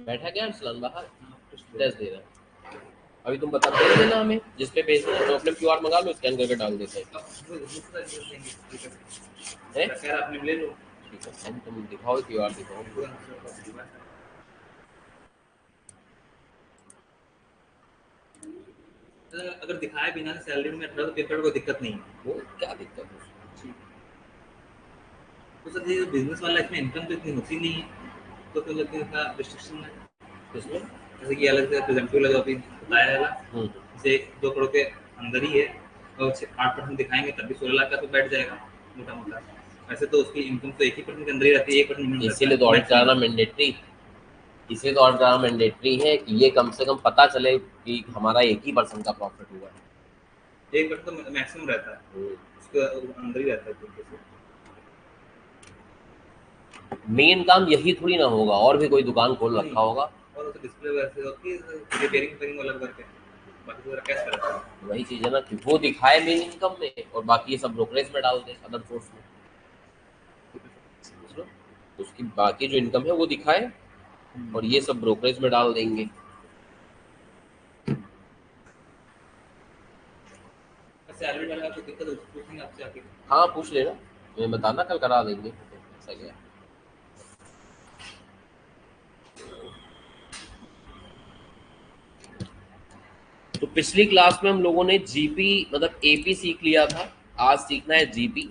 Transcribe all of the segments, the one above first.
बैठा क्या अरसलान बाहर? टेस्ट दे रहा है। अभी तुम बता भेज देना हमें जिस पे भेजना है, तो अपने क्यूआर मंगा लो, स्कैन करके डाल देते हैं। आपने ले लो, ठीक है। तुम दिखाओ क्यूआर, दिखाओ। अगर दिखाए बिना सैलरी में 18 तो पेपर को दिक्कत नहीं है। वो क्या दिक्कत है? तो सर ये बिजनेस वाला इसमें इनकम तो इतनी होती नहीं है, तो फिर लगता है इसका रिस्ट्रिक्शन है किसमें? जैसे कि अलग से प्रेजेंटिव लगा अभी बताया है जैसे 2 करोड़ के अंदर ही है और 8% दिखाएंगे तब भी 16 लाख का तो बैठ जाएगा मोटा मोटा। वैसे तो उसकी इनकम तो 1% के अंदर ही रहती है, 1% मिनिमम रहता इसीलिए है तो ऑडिट कराना मैंडेटरी, इसलिए तो ऑडिट कराना मैंडेटरी है कि ये कम से कम पता चले कि हमारा 1% का प्रॉफिट हुआ है। 1% तो मैक्सिमम रहता है, उसके अंदर ही रहता है तरीके से। मेन काम यही थोड़ी ना होगा, और भी कोई दुकान खोल रखा होगा। और उसे डिस्प्ले वैसे होती है, रिपेयरिंग अलग करके बाकी पूरा कैश रहता है। वही चीज है ना कि वो दिखाए मेन इनकम में और बाकी ये सब ब्रोकरेज में डाल दे, अदर सोर्स में। समझ लो, उसकी बाकी जो इनकम है वो दिखाए और ये सब ब्रोकरेज में डाल देंगे। सैलरी वाला तो दिक्कत है, पूछेंगे आपसे आके। हाँ पूछ लेना, तुम्हें बताना, कल करा देंगे। ऐसा क्या? तो पिछली क्लास में हम लोगों ने जीपी मतलब एपी सीख लिया था, आज सीखना है जीपी।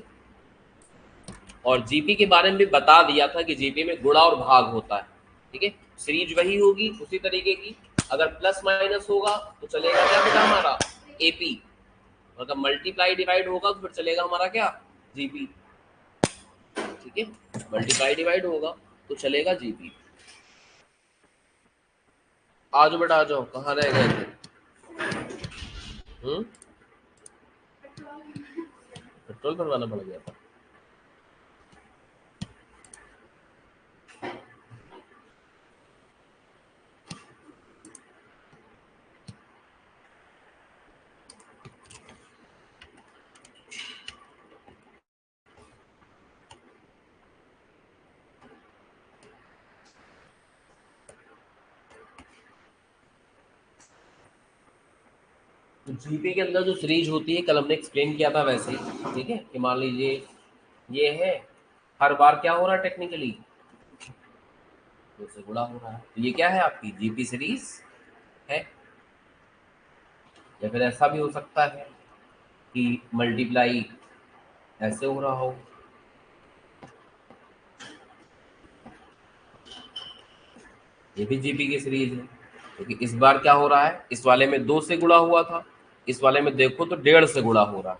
और जीपी के बारे में भी बता दिया था कि जीपी में गुणा और भाग होता है। ठीक है, सीरीज वही होगी उसी तरीके की। अगर प्लस माइनस होगा तो चलेगा क्या बेटा हमारा एपी, अगर मल्टीप्लाई डिवाइड होगा तो फिर चलेगा हमारा क्या जीपी। ठीक है, मल्टीप्लाई डिवाइड होगा तो चलेगा जीपी। आ जाओ बेटा आ जाओ, कहाँ रह गए थे? पेट्रोल भरवाना पड़ गया था। तो जीपी के अंदर जो सीरीज होती है कल हमने एक्सप्लेन किया था वैसे ही। ठीक है, कि मान लीजिए ये है, हर बार क्या हो रहा है टेक्निकली, दो से गुणा हो रहा है, तो ये क्या है आपकी जीपी सीरीज है। या फिर ऐसा भी हो सकता है कि मल्टीप्लाई ऐसे हो रहा हो, ये भी जीपी की सीरीज है। क्योंकि इस बार क्या हो रहा है, इस वाले में 2 से गुणा हुआ था, इस वाले में देखो तो 1.5 से गुणा हो रहा है।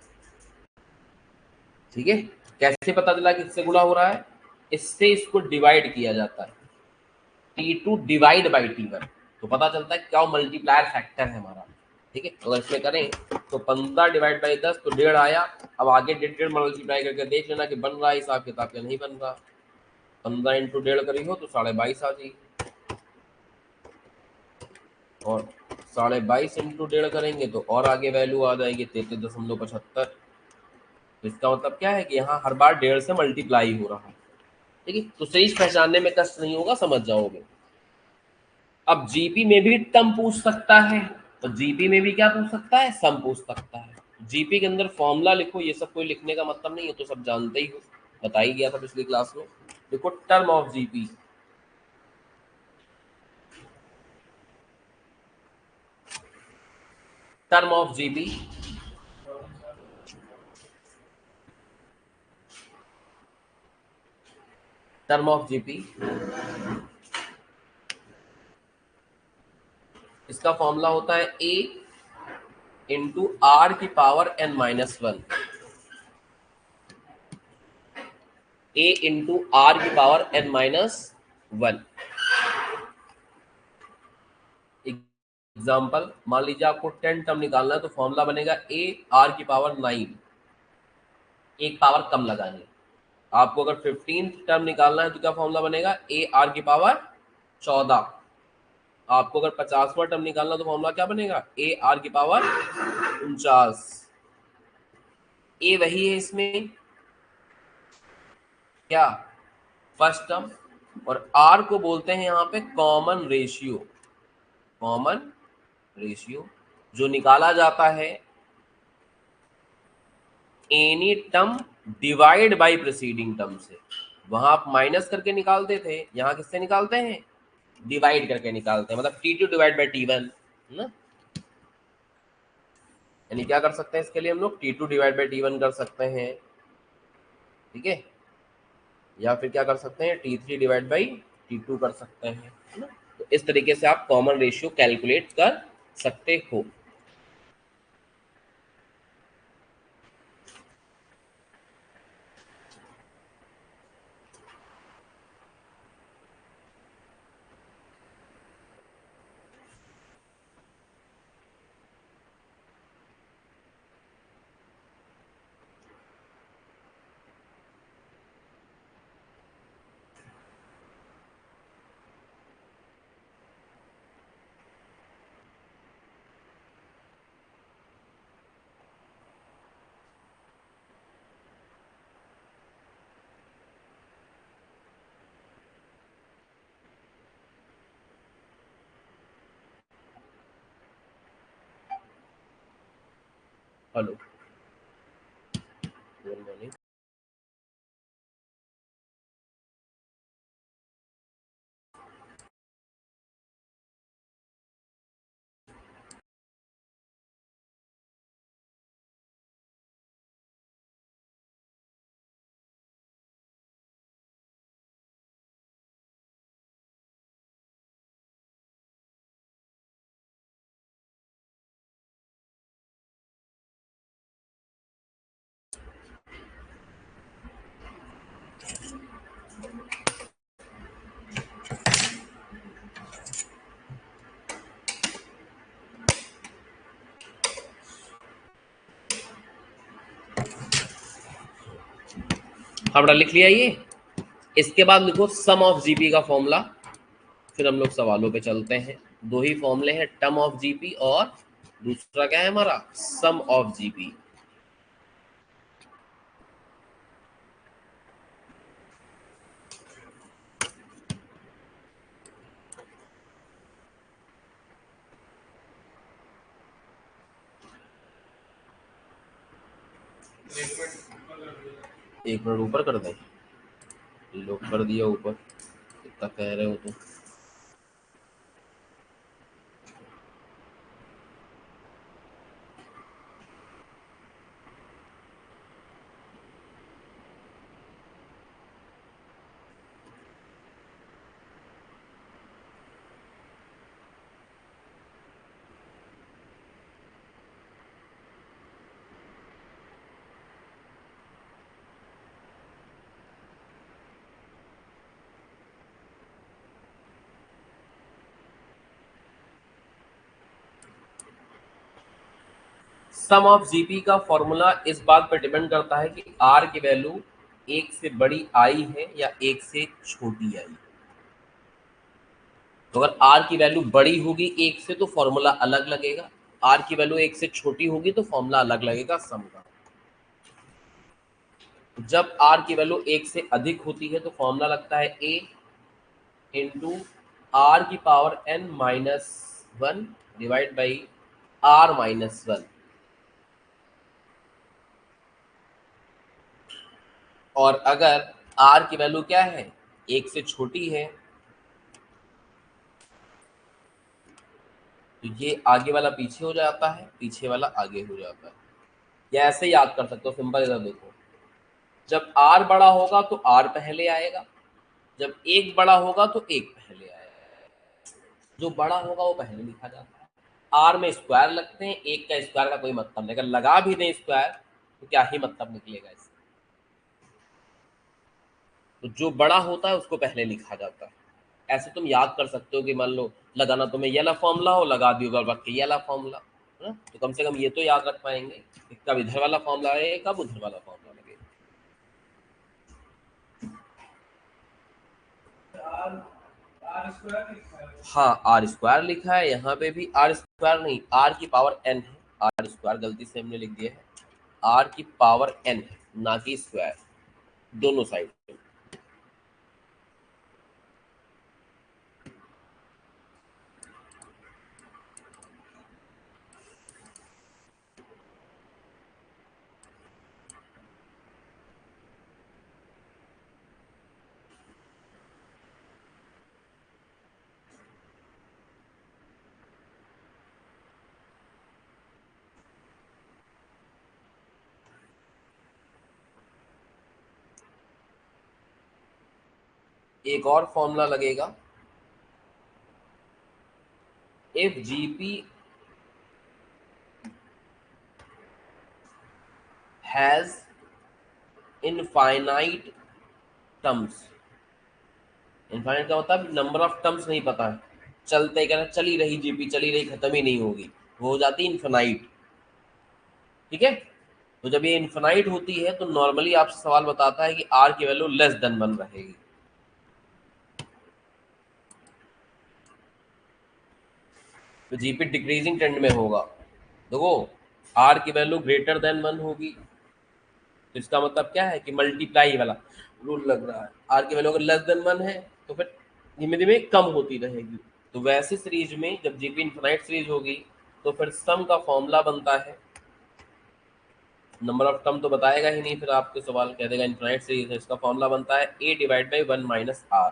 ठीक है, कैसे पता चला कि इससे गुणा हो रहा है? इससे इसको डिवाइड किया जाता है, T2 डिवाइड बाई T1, तो पता चलता है क्या मल्टीप्लायर फैक्टर है हमारा। ठीक है, अगर इसमें करें तो 15 डिवाइड बाई 10 तो 1.5 आया। अब आगे 1.5 मल्टीप्लाई करके देख लेना कि बन रहा है हिसाब किताब या नहीं बन रहा। 15 इंटू 1.5 करी हो तो 22.5 आ जाएगी, और 22.5 इंटू 1.5 करेंगे तो और आगे वैल्यू आ जाएगी 33.75। इसका मतलब क्या है कि यहाँ हर बार 1.5 से मल्टीप्लाई हो रहा है। ठीक है, तो सीरीज पहचानने में कष्ट नहीं होगा, समझ जाओगे। अब जीपी में भी टर्म पूछ सकता है, तो जीपी में भी क्या पूछ सकता है, सम पूछ सकता है। जीपी के अंदर फॉर्मूला लिखो, ये सब कोई लिखने का मतलब नहीं है, तो सब जानते ही हो, बता ही गया था पिछली क्लास में। देखो term of GP, term of GP term of GP इसका फॉर्मूला होता है ए इंटू आर की power n minus 1, a into r की पावर n माइनस 1। एग्जाम्पल, मान लीजिए आपको 10 टर्म निकालना है तो फॉर्मूला बनेगा ए आर की पावर 9, एक पावर कम लगानी। आपको अगर 15 टर्म निकालना है तो क्या फॉर्मूला बनेगा, ए आर की पावर 14। आपको अगर 50वां टर्म निकालना तो फॉर्मूला क्या बनेगा, ए आर की पावर 49। ए वही है इसमें क्या, फर्स्ट टर्म, और आर को बोलते हैं यहाँ पे कॉमन रेशियो। कॉमन रेशियो जो निकाला जाता है any term divide by preceding term से। वहां आप माइनस करके निकालते थे, यहां किससे निकालते हैं? डिवाइड करके निकालते हैं, मतलब T2 डिवाइड बाई T1 ना। यानी क्या कर सकते हैं इसके लिए हम लोग? T2 डिवाइड बाई T1 कर सकते हैं, ठीक है, या फिर क्या कर सकते हैं? T3 डिवाइड बाई T2 कर सकते हैं, है ना। तो इस तरीके से आप कॉमन रेशियो कैलकुलेट कर सकते हो। Hello, good morning. हमरा लिख लिया ये। इसके बाद लिखो सम ऑफ जीपी का फॉर्मूला, फिर हम लोग सवालों पे चलते हैं। दो ही फॉर्मूले हैं, टर्म ऑफ जीपी और दूसरा क्या है हमारा? सम ऑफ जीपी। एक मिनट ऊपर कर दें, लोग कर दिया ऊपर, इतना कह रहे हो तो। सम ऑफ जीपी का फॉर्मूला इस बात पर डिपेंड करता है कि आर की वैल्यू एक से बड़ी आई है या एक से छोटी आई। तो अगर आर की वैल्यू बड़ी होगी एक से तो फॉर्मूला अलग लगेगा, आर की वैल्यू एक से छोटी होगी तो फॉर्मूला अलग लगेगा सम का। जब आर की वैल्यू एक से अधिक होती है तो फॉर्मूला लगता है ए इंटू आर की power n minus one divide by r minus one. और अगर आर की वैल्यू क्या है? एक से छोटी है, तो ये आगे वाला पीछे हो जाता है, पीछे वाला आगे हो जाता है। या ऐसे याद कर सकते हो, सिंपल इधर देखो, जब आर बड़ा होगा तो आर पहले आएगा, जब एक बड़ा होगा तो एक पहले आएगा। जो बड़ा होगा वो पहले लिखा जाता है। आर में स्क्वायर लगते हैं, एक का स्क्वायर का कोई मतलब नहीं, अगर लगा भी दें स्क्वायर तो क्या ही मतलब निकलेगा इससे। तो जो बड़ा होता है उसको पहले लिखा जाता है। ऐसे तुम याद कर सकते हो कि मान लो लगाना तुम्हें ये वाला फॉर्मूला हो, लगा दियो बस ये वाला फॉर्मूला, है ना। तो कम से कम ये तो याद रख पाएंगे कि कब इधर वाला फॉर्मूला लगेगा, कब उधर वाला फॉर्मूला लगेगा। हाँ, आर स्क्वायर लिखा है यहाँ पे भी, आर स्क्वायर नहीं, आर की पावर एन है। आर स्क्वायर गलती से हमने लिख दिया है, आर की पावर एन है ना कि स्क्वायर, दोनों साइड पे। एक और फॉर्मूला लगेगा, if GP has infinite terms. Infinite का मतलब नंबर ऑफ टर्म्स नहीं पता है, चलते कहना चल ही रही जीपी, चली रही, खत्म ही नहीं होगी, वो हो जाती है इनफाइनाइट। ठीक है, तो जब ये इनफाइनाइट होती है तो नॉर्मली आपसे सवाल बताता है कि आर की वैल्यू लेस देन 1 रहेगी। तो जीपी डिक्रीजिंग ट्रेंड में होगा। देखो आर की वैल्यू ग्रेटर देन 1 होगी, तो इसका मतलब क्या है कि मल्टीप्लाई वाला रूल लग रहा है। आर की वैल्यू अगर लेस देन 1 है तो फिर धीमे धीमे कम होती रहेगी। तो वैसे सीरीज में जब जीपी इनफाइनाइट सीरीज होगी तो फिर सम का फॉर्मूला बनता है, नंबर ऑफ टर्म तो बताएगा ही नहीं, फिर आपके सवाल कह देगा इनफाइनाइट सीरीज है, इसका फॉर्मूला बनता है a divide by 1 minus r.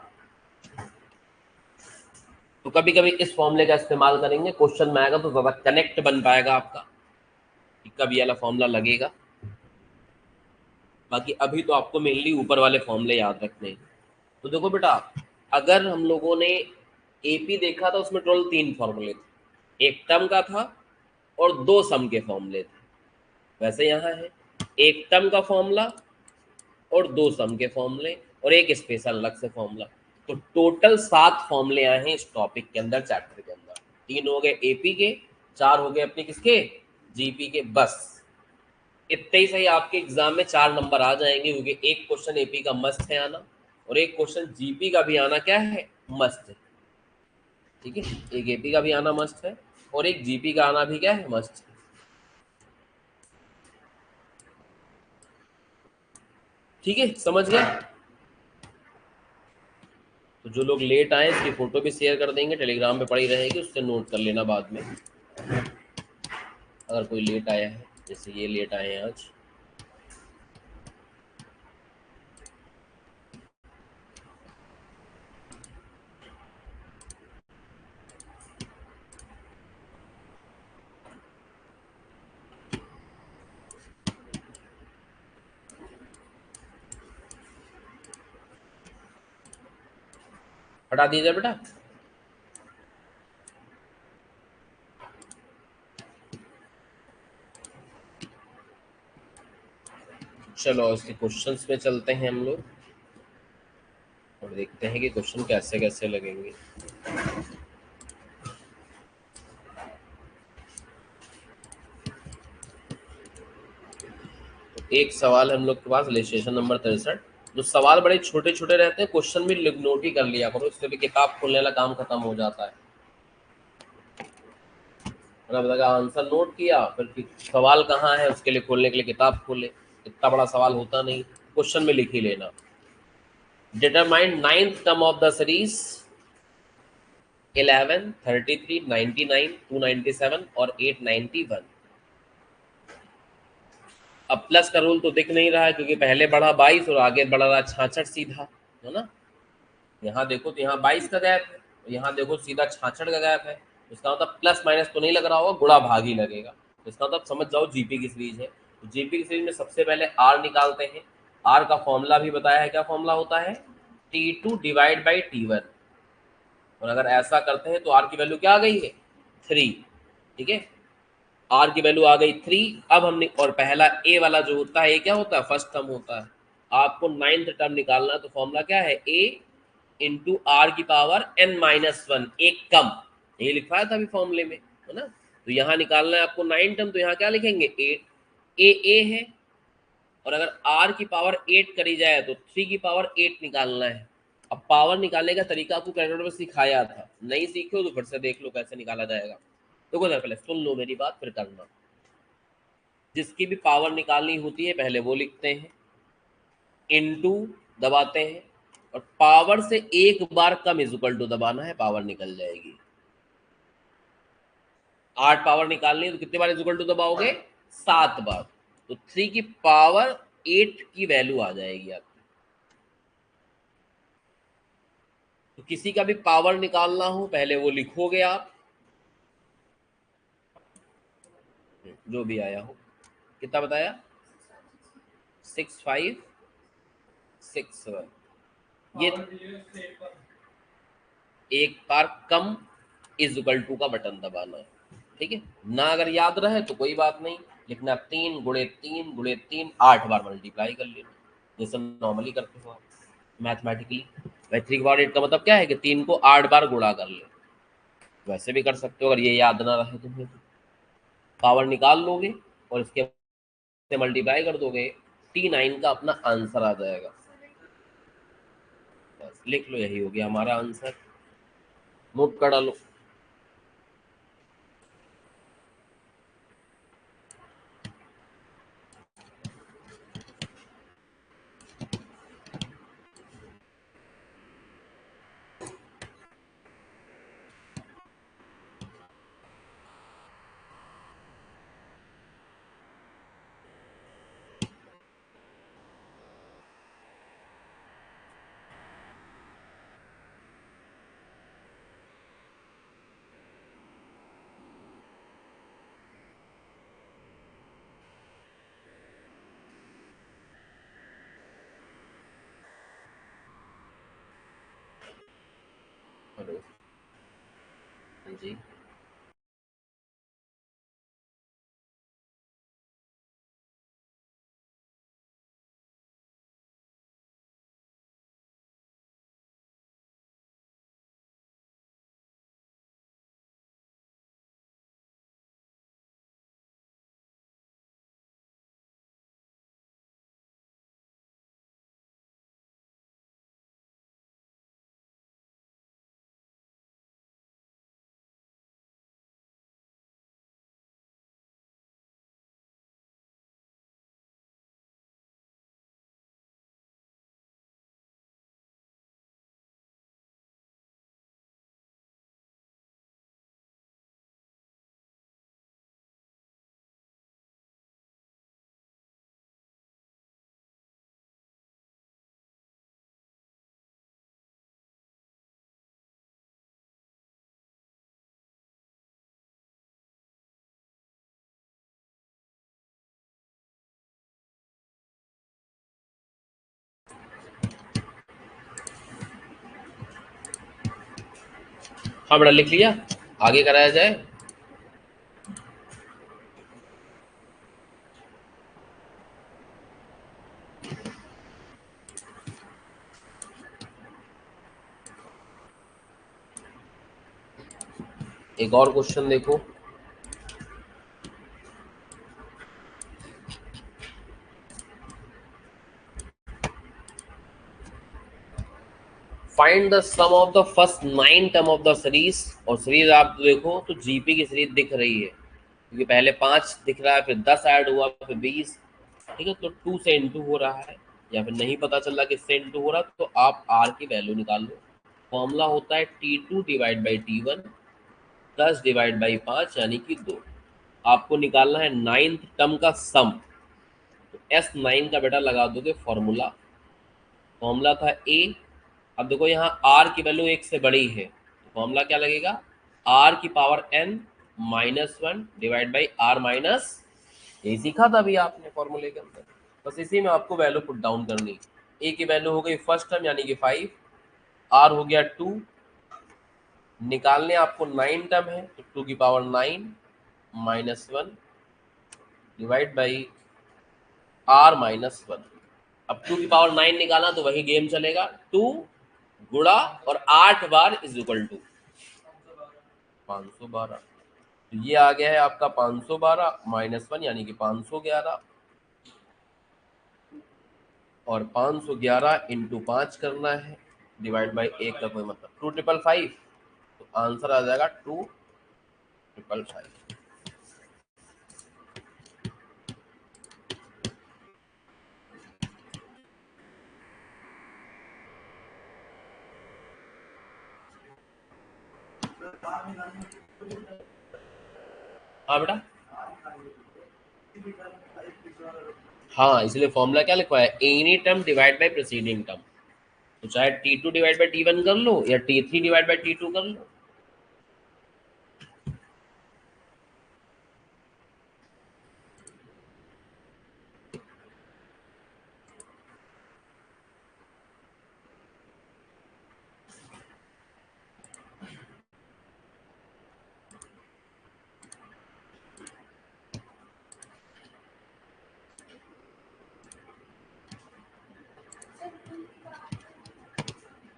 तो कभी कभी इस फॉर्मूले का इस्तेमाल करेंगे, क्वेश्चन में आएगा तो ज्यादा कनेक्ट बन पाएगा आपका कि कब ये वाला फॉर्मूला लगेगा। बाकी अभी तो आपको मेनली ऊपर वाले फॉर्मूले याद रखने हैं। तो देखो बेटा, अगर हम लोगों ने एपी देखा था उसमें टोटल 3 फॉर्मूले थे, एक टर्म का था और 2 सम के फॉर्मूले थे। वैसे यहाँ है एक टर्म का फॉर्मूला और 2 सम के फॉर्मूले और एक स्पेशल अलग से फॉर्मूला। तो टोटल 7 फॉर्मूले आए हैं इस टॉपिक के अंदर, चैप्टर के अंदर। 3 हो गए एपी के, 4 हो गए अपने किसके, जीपी के। बस इतने ही सही, आपके एग्जाम में 4 नंबर आ जाएंगे, क्योंकि एक क्वेश्चन एपी का मस्ट है आना और एक क्वेश्चन जीपी का भी आना क्या है, मस्ट है। ठीक है, एक एपी का भी आना मस्ट है और एक जीपी का आना भी क्या है, मस्ट है। ठीक है, समझ गए। तो जो लोग लेट आए इसकी फोटो भी शेयर कर देंगे, टेलीग्राम पे पड़ी रहेगी, उससे नोट कर लेना बाद में। अगर कोई लेट आया है, जैसे ये लेट आए हैं आज। हटा दीजिए बेटा। चलो इसके क्वेश्चंस में चलते हैं हम लोग और देखते हैं कि क्वेश्चन कैसे कैसे लगेंगे। तो एक सवाल हम लोग के पास इलस्ट्रेशन नंबर 63। जो सवाल बड़े छोटे छोटे रहते हैं, क्वेश्चन भी नोट ही कर लिया करो, इससे भी किताब खोलने वाला काम खत्म हो जाता है। मतलब आंसर नोट किया, फिर सवाल कहाँ है उसके लिए खोलने के लिए किताब खोले, इतना बड़ा सवाल होता नहीं, क्वेश्चन में लिख ही लेना। Determine ninth term of the series 11, 33, 99, 297 और 891। अब प्लस का रूल तो दिख नहीं रहा है क्योंकि पहले बढ़ा 22 और आगे बढ़ रहा 66 सीधा, है ना। यहाँ देखो तो यहाँ 22 का गैप है, यहाँ देखो सीधा 66 का गैप है। इसका मतलब प्लस माइनस तो नहीं लग रहा होगा, गुणा भाग ही लगेगा। तो इसका मतलब समझ जाओ जीपी की सीरीज है। तो जीपी की सीरीज में सबसे पहले आर निकालते हैं। आर का फॉर्मूला भी बताया है, क्या फॉर्मूला होता है, T2 डिवाइड बाई T1। और अगर ऐसा करते हैं तो आर की वैल्यू क्या आ गई है, 3। ठीक है, आर की वैल्यू आ गई 3। अब हमने, और पहला ए वाला जो होता है ये क्या होता है, फर्स्ट टर्म होता है। आपको नाइन्थ टर्म निकालना है तो फॉर्मूला क्या है, ए इंटू आर की पावर एन माइनस 1, एक कम। ये लिखवाया था अभी फॉर्मूले में, है ना। तो यहाँ निकालना है आपको 9 टर्म, तो यहाँ क्या लिखेंगे 8। ए है, और अगर आर की पावर 8 करी जाए तो 3 की पावर 8 निकालना है। अब पावर निकालने का तरीका आपको कैलकुलेटर में सिखाया था, नहीं सीखे हो तो फिर से देख लो कैसे निकाला जाएगा। देखो पहले सुन लो मेरी बात फिर करना। जिसकी भी पावर निकालनी होती है पहले वो लिखते हैं, इनटू दबाते हैं, और पावर से एक बार कम इज इक्वल टू दबाना है, पावर निकल जाएगी। 8 पावर निकालनी है तो कितने बार इज इक्वल टू दबाओगे, 7 बार। तो 3 की पावर 8 की वैल्यू आ जाएगी आपकी। तो किसी का भी पावर निकालना हो पहले वो लिखोगे आप, जो भी आया हो। कितना बताया, 6561। ये एक बार कम इज इक्वल टू का बटन दबाना है, ठीक है ना। अगर याद रहे तो कोई बात नहीं, लिखना 3 × 3 × 3 8 बार मल्टीप्लाई कर लेना, जैसे नॉर्मली करते हो आप मैथमेटिकली। भाई 3 × 8 का मतलब क्या है कि 3 को 8 बार गुणा कर ले, वैसे भी कर सकते हो अगर ये याद ना रहे तुम्हें तो। पावर निकाल लोगे और इसके से मल्टीप्लाई कर दोगे, T9 का अपना आंसर आ जाएगा। बस लिख लो, यही हो गया हमारा आंसर, नोट कर डालो। हेलो, हाँ जी। हाँ बेटा, लिख लिया, आगे कराया जाए। एक और क्वेश्चन देखो, find the sum of the first 9 term of the series. और सीरीज आप देखो तो जीपी की सीरीज दिख रही है, क्योंकि पहले 5 दिख रहा है, फिर 10 ऐड हुआ, फिर 20, ठीक है। तो 2 से इंटू हो रहा है, या फिर नहीं पता चल रहा किससे इंटू हो रहा, तो आप आर की वैल्यू निकाल लो। फॉर्मूला होता है T2 divide by T1 10 divide by 5 यानी कि 2। आपको निकालना है 9th टर्म का सम, तो S9 का बेटा लगा दोगे फॉर्मूला। फॉर्मूला था ए। अब देखो यहाँ आर की वैल्यू 1 से बड़ी है, तो फॉर्मूला क्या लगेगा, आर की power n -1 divide by r minus, यही सीखा था अभी आपने फॉर्मूले के अंदर। बस इसी में आपको वैल्यू पुट डाउन करनी। ए की वैल्यू हो गई फर्स्ट टर्म यानी कि 5, आर हो गया 2, निकालने आपको 9 टर्म है, तो 2 की पावर 9 -1 डिवाइड बाई आर -1। अब 2 की पावर 9 निकालना तो वही गेम चलेगा, 2 गुणा और 8 बार इज इक्वल टू 512। तो ये आ गया है आपका 512 -1 यानी कि 511, और 511 इंटू 5 करना है, डिवाइड बाई 1 का कोई मतलब 2555, तो आंसर आ जाएगा 2555। हाँ बेटा, हाँ इसलिए फॉर्मूला क्या लिखवाया, any term divide by preceding term. तो चाहे T2 डिवाइड बाई T1 कर लो या T3 डिवाइड बाई T2 कर लो।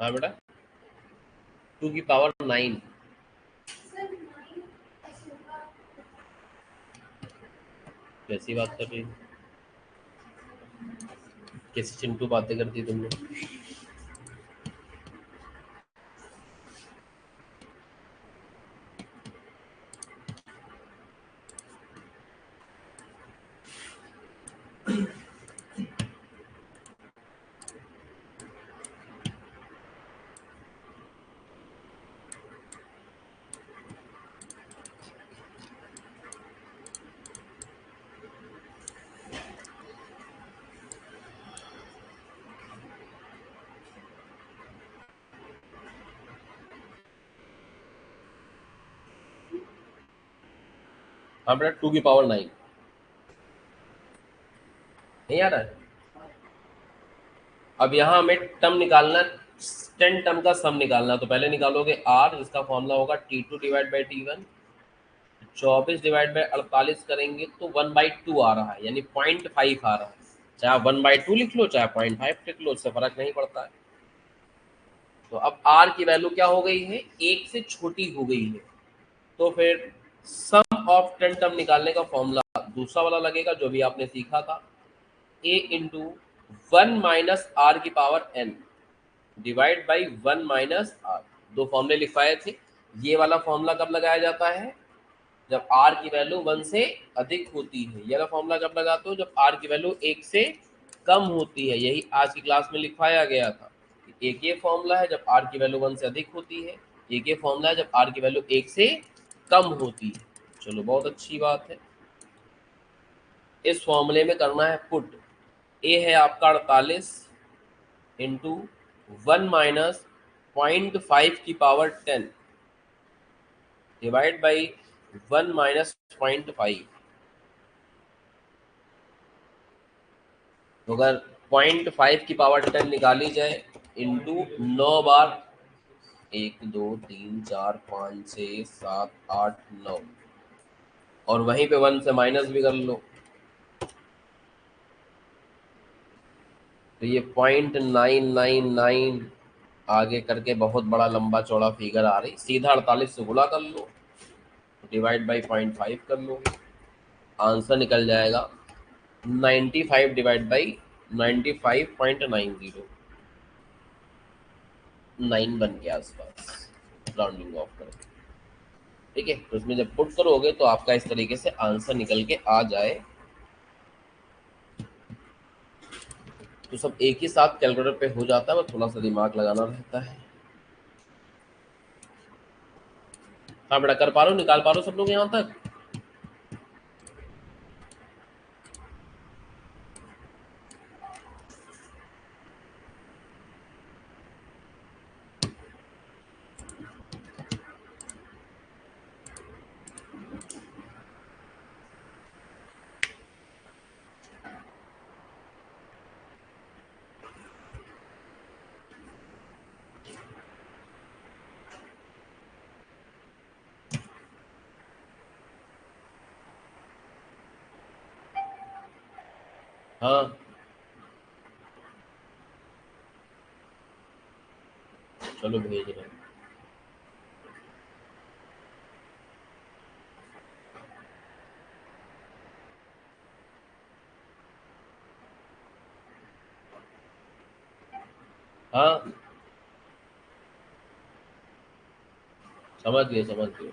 हाँ बेटा, 2 की पावर 9। कैसी बात कर रही, कैसी चिंटू बातें करती तुमने? हाँ बेटा, 2 की पावर 9 नहीं आ रहा है। अब यहाँ हमें टर्म निकालना, 10 टर्म का सम निकालना। तो पहले निकालोगे आर, जिसका फॉर्मूला होगा T2/T1। 24/48 करेंगे तो 1/2 आ रहा है, यानी 0.5 आ रहा है। चाहे आप 1/2 लिख लो, चाहे 0.5 लिख लो, उससे फर्क नहीं पड़ता है। तो अब आर की वैल्यू क्या हो गई है, 1 से छोटी हो गई है। तो फिर सम ऑफ 10 टर्म निकालने का फॉर्मूला दूसरा वाला लगेगा, जो भी आपने सीखा था, a into 1 - r⁻n divide by 1 - r। दो फॉर्मूले लिखवाए थे। ये वाला फॉर्मूला कब लगाया जाता है, जब r की वैल्यू 1 से अधिक होती है। ये वाला फॉर्मूला कब लगाते हो, जब r की वैल्यू 1 से कम होती है। यही आज की क्लास में लिखवाया गया था। एक ये फॉर्मूला है जब r की वैल्यू 1 से अधिक होती है, एक ये फॉर्मूला है जब r की वैल्यू 1 से कम होती है। चलो, बहुत अच्छी बात है। इस फॉर्मूले में करना है पुट। a है आपका 48 इंटू 1 - 0.5 की पावर 10 डिवाइड बाई 1 - 0.5। तो अगर 0.5 की पावर 10 निकाली जाए इंटू 9 बार, 1 2 3 4 5 6 7 8 9, और वहीं पे 1 से माइनस भी कर लो, तो ये 0.999 आगे करके बहुत बड़ा लंबा चौड़ा फिगर आ रही। सीधा 48 से गुणा कर लो, डिवाइड बाई 0.5 कर लो, आंसर निकल जाएगा 95 डिवाइड बाई 95.90, 9 के आसपास राउंडिंग ऑफ करके। ठीक है, तो इसमें जब पुट करोगे तो आपका इस तरीके से आंसर निकल के आ जाए। तो सब एक ही साथ कैलकुलेटर पे हो जाता है, बस थोड़ा सा दिमाग लगाना रहता है। हाँ बेटा, कर पा रहे हो, निकाल पा रहे हो सब लोग यहाँ तक? हाँ, चलो भेज रहे हैं। हाँ, समझ गए समझ गए।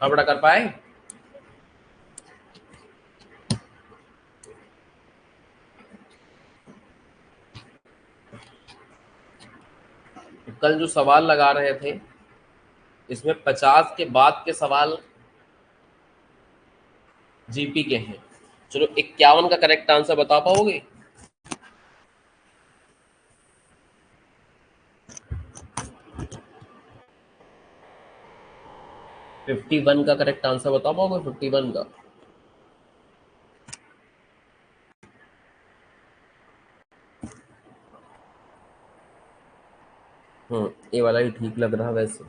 हाँ बेटा, कर पाए? तो कल जो सवाल लगा रहे थे, इसमें 50 के बाद के सवाल जीपी के हैं। चलो, 51 का करेक्ट आंसर बता पाओगे? 51 का करेक्ट आंसर बता पाओगे? 51 का। ये वाला ही ठीक लग रहा वैसे।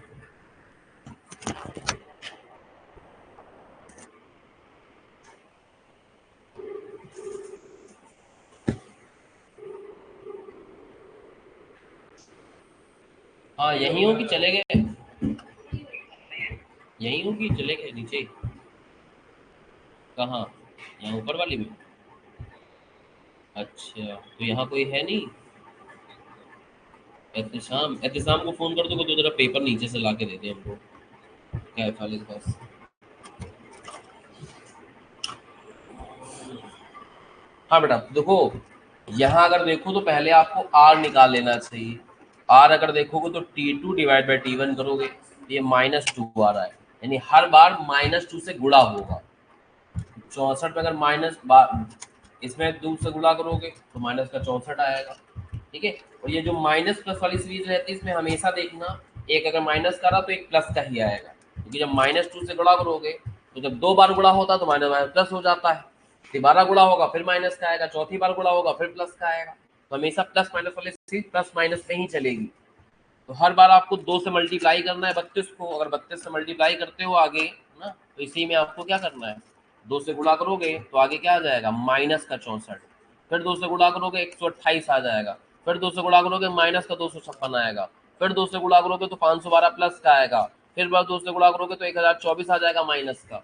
हाँ यहीं हो कि चले गए, यहीं हो कि चले गए नीचे? कहाँ? यहाँ ऊपर वाली में? अच्छा तो यहाँ कोई है नहीं? एहतशाम, एहतशाम को फोन कर दो तो जरा पेपर नीचे से ला के दे दे हमको कैफ वाले के पास। हाँ बेटा देखो, यहाँ अगर देखो तो पहले आपको आर निकाल लेना चाहिए। आर अगर देखोगे तो T2 डिवाइड बाई T1 करोगे, ये -2 आ रहा है, यानी हर बार -2 से गुणा होगा। 64 में अगर इसमें 2 से गुणा करोगे तो माइनस का 64 आएगा। ठीक है, और ये जो माइनस प्लस वाली सीरीज रहती है इसमें हमेशा देखना, एक अगर माइनस का रहा तो एक प्लस का ही आएगा, क्योंकि जब -2 से गुणा करोगे तो जब 2 बार गुणा होता है तो माइनस माइनस प्लस हो जाता है, दोबारा गुणा होगा फिर माइनस का आएगा, चौथी बार गुणा होगा फिर प्लस का आएगा। तो हमेशा प्लस माइनस वाली सीरीज प्लस माइनस में ही चलेगी। तो हर बार आपको 2 से मल्टीप्लाई करना है 32 को, अगर 32 से मल्टीप्लाई करते हो आगे ना, तो इसी में आपको क्या करना है, 2 से गुणा करोगे तो आगे क्या आ जाएगा माइनस का 64, फिर 2 से गुणा करोगे 128 आ जाएगा, फिर 2 से गुणा करोगे माइनस का 256 आएगा, फिर 2 से गुणा करोगे तो 512 प्लस का आएगा, फिर बार 2 से गुणा करोगे तो 1024 आ जाएगा माइनस का।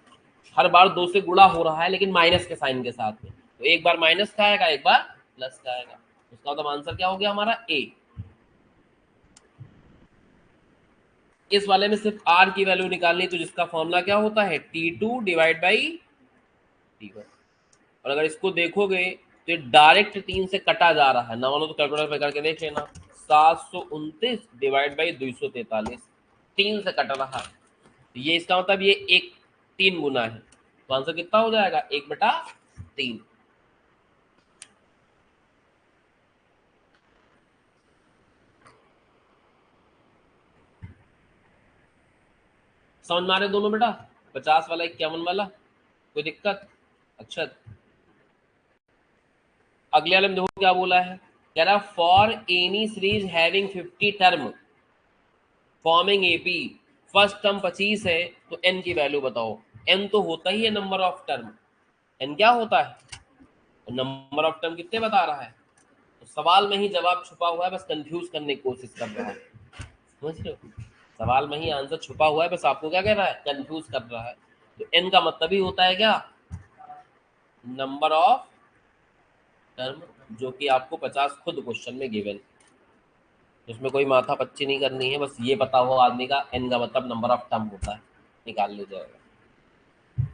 हर बार 2 से गुणा हो रहा है लेकिन माइनस के साइन के साथ में, तो एक बार माइनस का आएगा एक बार प्लस का आएगा। उसका मतलब आंसर क्या हो गया हमारा ए। इस वाले में सिर्फ आर की वैल्यू निकालनी, तो जिसका फॉर्मूला क्या होता है T2 डिवाइड बाई T1। और अगर इसको देखोगे तो डायरेक्ट 3 से कटा जा रहा है, ना मानो तो कैलकुलेटर पे करके देख लेना, 729 डिवाइड बाई 243, 3 से कट रहा है, तो ये इसका मतलब ये एक 3 गुना है, तो आंसर कितना हो जाएगा 1/3। समझ में आ रहे दोनों बेटा? 50 वाला 51 वाला कोई दिक्कत? अच्छा अगले वाले में देखो क्या बोला है, कह रहा for any series having 50 term forming AP, first term 25 है तो एन की वैल्यू बताओ। एन तो होता ही है नंबर ऑफ टर्म, एन क्या होता है, नंबर ऑफ टर्म कितने बता रहा है, तो सवाल में ही जवाब छुपा हुआ है, बस कंफ्यूज करने की कोशिश कर रहा है, समझ रहे हो? सवाल में ही आंसर छुपा हुआ है, बस आपको क्या कह रहा है कंफ्यूज कर रहा है। तो एन का मतलब ही होता है क्या, नंबर ऑफ टर्म, जो कि आपको 50 खुद क्वेश्चन में गिवन, उसमें कोई माथा पच्ची नहीं करनी है, बस ये पता हो आदमी का एन का मतलब नंबर ऑफ टर्म होता है, निकाल ले जाएगा।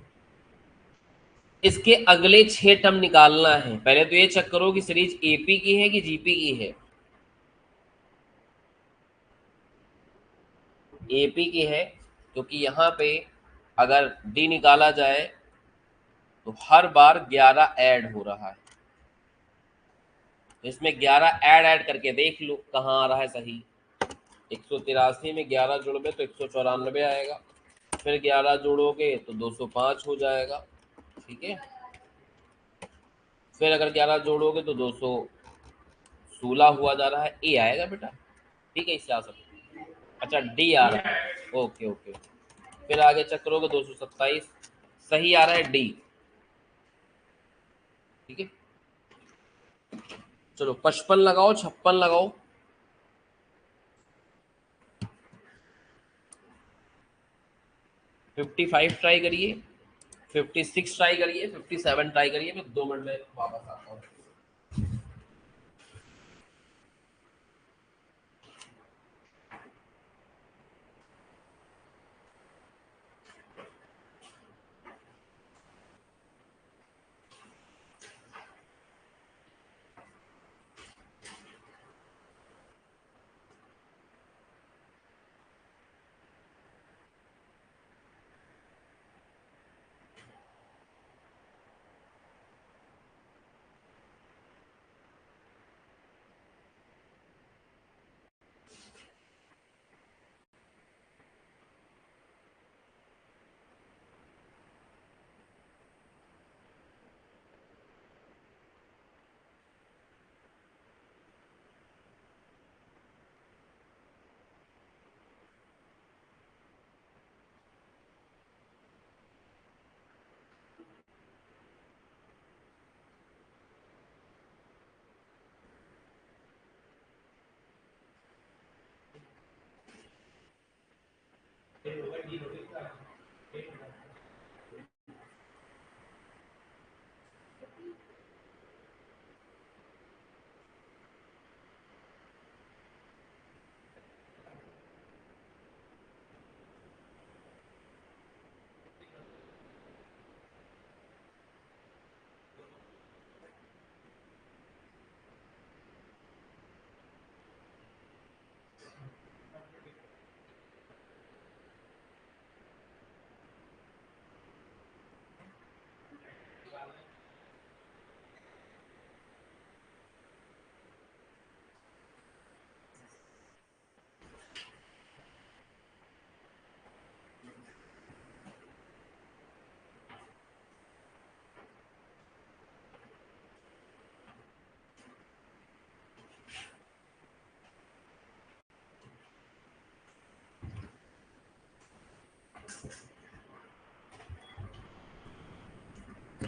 इसके अगले 6 टर्म निकालना है, पहले तो ये चेक करो कि सीरीज एपी की है कि जीपी की है। एपी की है क्योंकि यहाँ पे अगर डी निकाला जाए तो हर बार 11 ऐड हो रहा है, तो इसमें 11 ऐड करके देख लो कहाँ आ रहा है सही। 183 में 11 जोड़ोगे तो 194 आएगा, फिर 11 जोड़ोगे तो 205 हो जाएगा, ठीक है, फिर अगर 11 जोड़ोगे तो 216 हुआ जा रहा है, ए आएगा बेटा, ठीक है इससे आ सकते। अच्छा डी आ रहा है, ओके ओके, फिर आगे चेक करोगे 227, सही आ रहा है डी, ठीक है। चलो 55 लगाओ 56 लगाओ, 55 ट्राई करिए, 56 ट्राई करिए, 57 ट्राई करिए, मैं 2 मिनट में वापस आता हूँ।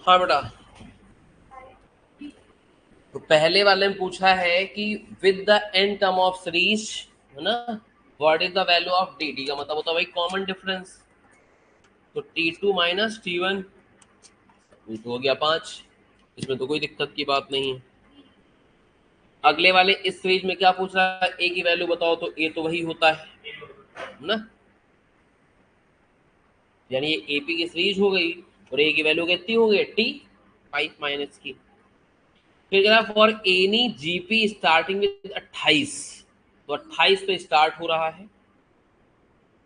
हाँ बेटा, तो पहले वाले में पूछा है कि with the n term of series, है ना, what is the value of D. D का मतलब होता है भाई कॉमन डिफरेंस, तो T2 माइनस T1, तो हो गया 5। इसमें तो कोई दिक्कत की बात नहीं है। अगले वाले इस सीरीज में क्या पूछ रहा है, ए की वैल्यू बताओ, तो ए तो वही होता है ना, यानी ये एपी की सीरीज हो गई और ए की वैल्यू कितनी हो गई, T5 माइनस की। फिर कह रहा for any GP starting with 28, तो 28 पे स्टार्ट हो रहा है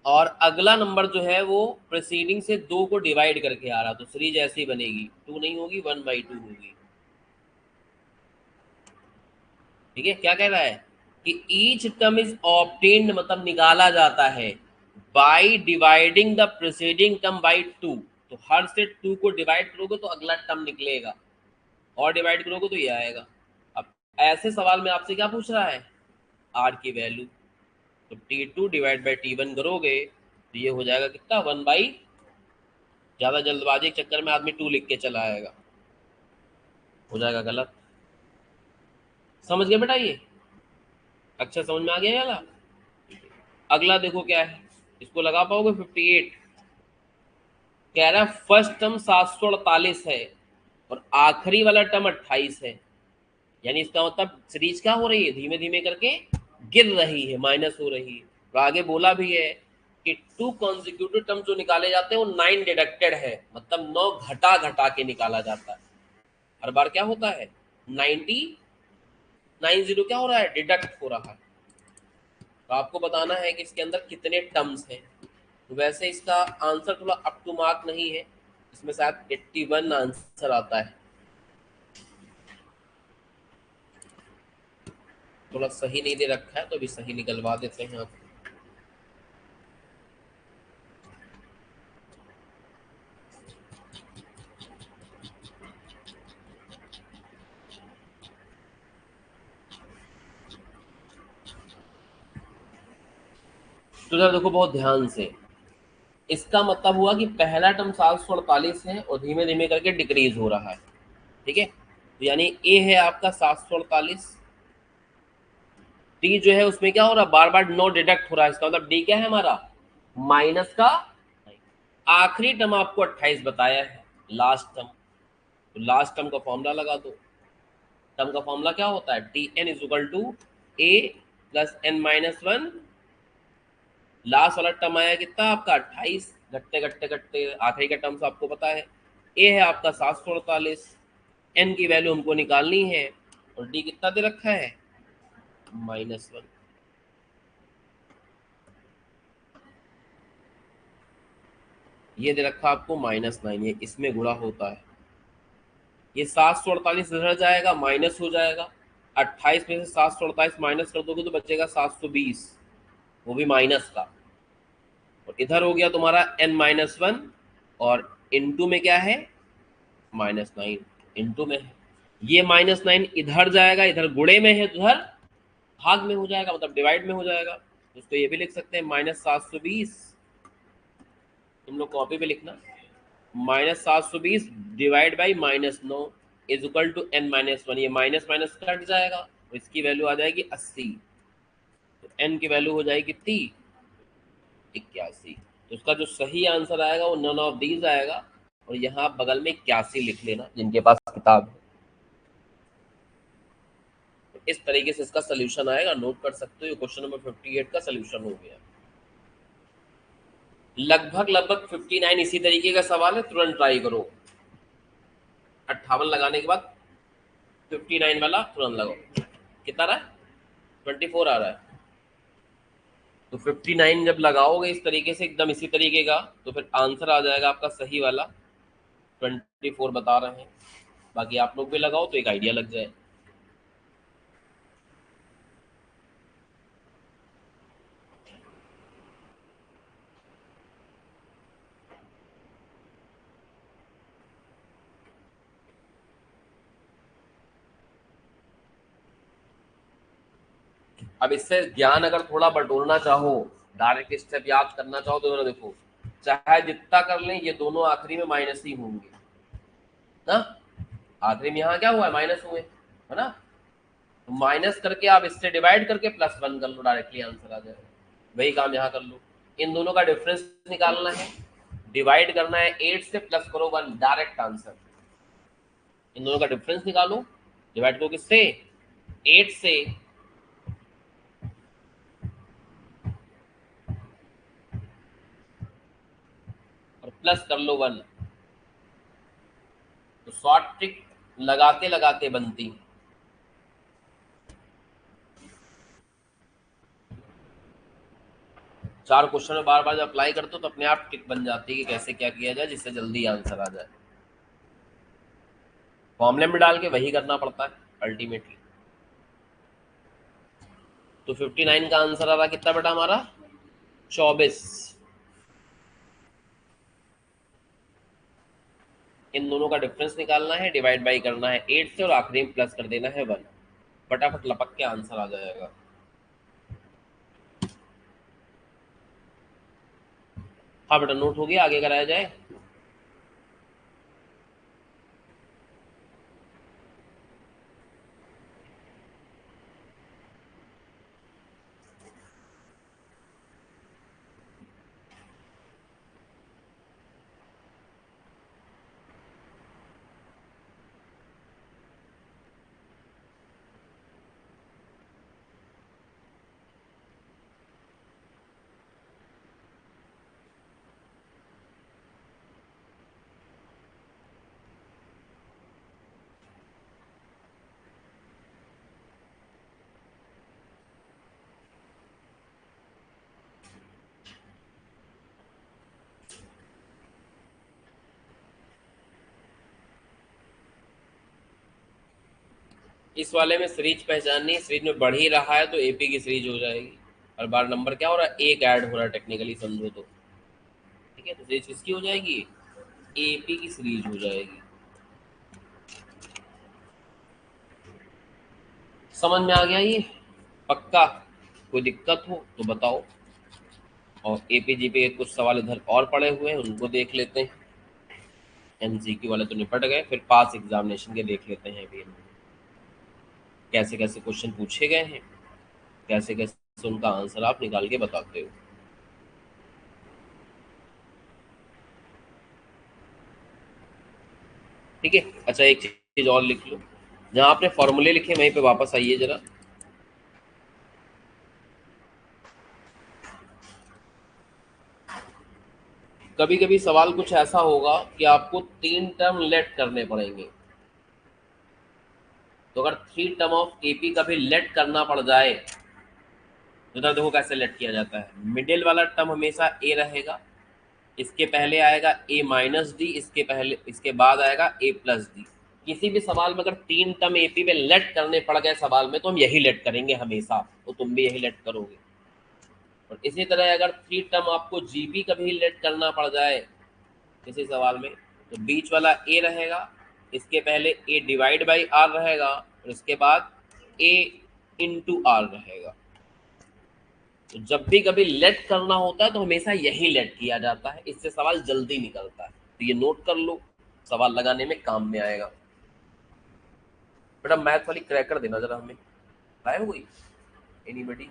और अगला नंबर जो है वो प्रीसीडिंग से 2 को डिवाइड करके आ रहा, तो सीरीज ऐसी बनेगी, 2 नहीं होगी, 1/2 होगी। ठीक है, क्या कह रहा है कि ईच टर्म इज ऑब्टेन्ड, मतलब निकाला जाता है by dividing the preceding term by 2। तो हर से 2 को डिवाइड करोगे तो अगला टर्म निकलेगा, और डिवाइड करोगे तो ये आएगा। अब ऐसे सवाल में आपसे क्या पूछ रहा है, आर की वैल्यू, तो T2 डिवाइड बाई T1 करोगे तो ये हो जाएगा कितना, 1/, ज़्यादा जल्दबाजी के चक्कर में आदमी 2 लिख के चला आएगा, हो जाएगा गलत। समझ गए बेटा ये, अच्छा समझ में आ गया वाला। अगला देखो क्या है, इसको लगा पाओगे 58। कह रहा है फर्स्ट टर्म 748 है और आखिरी वाला टर्म 28 है, यानी इसका मतलब सीरीज क्या हो रही है, धीमे धीमे करके गिर रही है, माइनस हो रही है। और आगे बोला भी है कि 2 कॉन्जिक्यूटिव टर्म जो निकाले जाते हैं वो 9 डिडक्टेड है, मतलब 9 घटा घटा के निकाला जाता है। हर बार क्या होता है, 90 क्या हो रहा है, डिडक्ट हो रहा है। तो आपको बताना है कि इसके अंदर कितने टर्म्स हैं। तो वैसे इसका आंसर थोड़ा अप टू मार्क नहीं है, इसमें शायद 81 आंसर आता है, थोड़ा सही नहीं दे रखा है, तो अभी सही निकलवा देते हैं आपको। तो जरा देखो बहुत ध्यान से, इसका मतलब हुआ कि पहला टर्म 748 है और धीमे धीमे करके डिक्रीज हो रहा है। ठीक है, तो यानी ए है आपका 748, डी जो है उसमें क्या हो रहा है, बार बार 9 डिडक्ट हो रहा है, इसका मतलब डी क्या है हमारा, माइनस का। आखिरी टर्म आपको 28 बताया है, लास्ट टर्म, तो लास्ट टर्म का फॉर्मूला लगा दो। टर्म का फॉर्मूला क्या होता है, T N is equal to a plus n minus 1। Last वाला टर्म आया कितना आपका 28, घटते घटते घटते आखिरी का टर्म आपको पता है, ए है आपका 748, एन की वैल्यू हमको निकालनी है और डी कितना दे रखा है, -1। ये दे रखा आपको -9, ये इसमें गुणा होता है, ये 748 इधर जाएगा, माइनस हो जाएगा, 28 में से 748 माइनस कर दोगे तो बचेगा 720, वो भी माइनस का, और इधर हो गया तुम्हारा n-1, और इनटू में क्या है, -9 इनटू में है, ये -9 इधर जाएगा, इधर गुणे में है, उधर भाग में हो जाएगा, मतलब डिवाइड में हो जाएगा। दोस्तों ये भी लिख सकते हैं -720, तुम लोग कॉपी पे लिखना, -720 divide by -9 is equal to n-1, ये माइनस माइनस कट जाएगा, तो इसकी वैल्यू आ जाएगी 80, तो n की वैल्यू हो जाएगी कितनी, 81। उसका जो सही आंसर आएगा वो नन ऑफ दीज आएगा। और यहाँ आप बगल में 81 लिख लेना जिनके पास किताब है। इस तरीके से इसका सोल्यूशन आएगा, नोट कर सकते हो। ये क्वेश्चन नंबर 58 का सोल्यूशन हो गया। लगभग 59 इसी तरीके का सवाल है, तुरंत ट्राई करो। 58 लगाने के बाद 59 वाला तुरंत लगाओ। कितना रहा है? 24 आ रहा है। तो 59 जब लगाओगे इस तरीके से एकदम इसी तरीके का, तो फिर आंसर आ जाएगा आपका सही वाला 24 बता रहे हैं। बाकी आप लोग भी लगाओ तो एक आइडिया लग जाए। अब इससे ज्ञान अगर थोड़ा बटोरना चाहो, डायरेक्ट स्टेप याद करना चाहो, तो जरा देखो, चाहे जितना कर लें ये दोनों आखिरी में माइनस ही होंगे ना। आखिरी में यहाँ क्या हुआ है? माइनस हुए, है ना। तो माइनस करके आप इससे डिवाइड करके +1 कर लो, डायरेक्टली आंसर आ जाएगा। वही काम यहाँ कर लो। इन दोनों का डिफरेंस निकालना है, डिवाइड करना है 8 से, प्लस करो 1, डायरेक्ट आंसर। इन दोनों का डिफरेंस निकालो, डिवाइड करो किससे? 8 से, और प्लस कर लो 1। तो शॉर्ट ट्रिक लगाते लगाते बनती। चार क्वेश्चन में बार बार जब अप्लाई करते हो तो अपने आप ट्रिक बन जाती है कि कैसे क्या किया जाए जिससे जल्दी आंसर आ जाए। फॉर्मूले में डाल के वही करना पड़ता है अल्टीमेटली। तो 59 का आंसर आ रहा कितना बेटा हमारा? 24। इन दोनों का डिफरेंस निकालना है, डिवाइड बाई करना है 8 से, और आखिरी में प्लस कर देना है 1। फटाफट लपक के आंसर आ जाएगा। हाँ बेटा, नोट हो गया, आगे कराया जाए। इस वाले में सीरीज पहचाननी है, सीरीज में बढ़ ही रहा है तो एपी की सीरीज हो जाएगी। हर बार नंबर क्या हो रहा है? एक ऐड हो रहा है, टेक्निकली समझो तो। ठीक है, तो सीरीज किसकी हो जाएगी? एपी की सीरीज हो जाएगी। समझ में आ गया ये? पक्का? कोई दिक्कत हो तो बताओ। और एपीजीपी के कुछ सवाल इधर और पड़े हुए हैं, उनको देख लेते हैं। एमसीक्यू वाले तो निपट गए, फिर पास एग्जामिनेशन के देख लेते हैं अभी। कैसे कैसे क्वेश्चन पूछे गए हैं, कैसे कैसे उनका आंसर आप निकाल के बताते हो। ठीक है, अच्छा एक चीज और लिख लो, जहां आपने फॉर्मूले लिखे वहीं पे वापस आइए जरा। कभी कभी सवाल कुछ ऐसा होगा कि आपको 3 टर्म लेट करने पड़ेंगे। तो अगर 3 टर्म ऑफ एपी कभी लेट करना पड़ जाए, तो देखो कैसे लेट किया जाता है। मिडिल वाला टर्म हमेशा ए रहेगा, इसके पहले आएगा A-D, इसके पहले, इसके बाद आएगा A+D। किसी भी सवाल में अगर 3 टर्म एपी में लेट करने पड़ गए सवाल में, तो हम यही लेट करेंगे हमेशा, तो तुम भी यही लेट करोगे। और इसी तरह अगर 3 टर्म आपको जीपी कभी लेट करना पड़ जाए किसी सवाल में, तो बीच वाला ए रहेगा, इसके पहले ए डिवाइड बाई आर रहेगा, और इसके बाद ए इंटू आर रहेगा। तो जब भी कभी लेट करना होता है तो हमेशा यही लेट किया जाता है, इससे सवाल जल्दी निकलता है। तो ये नोट कर लो, सवाल लगाने में काम में आएगा। बेटा मैथ वाली क्रैकर देना जरा हमें, आए हो कोई? एनीबडी?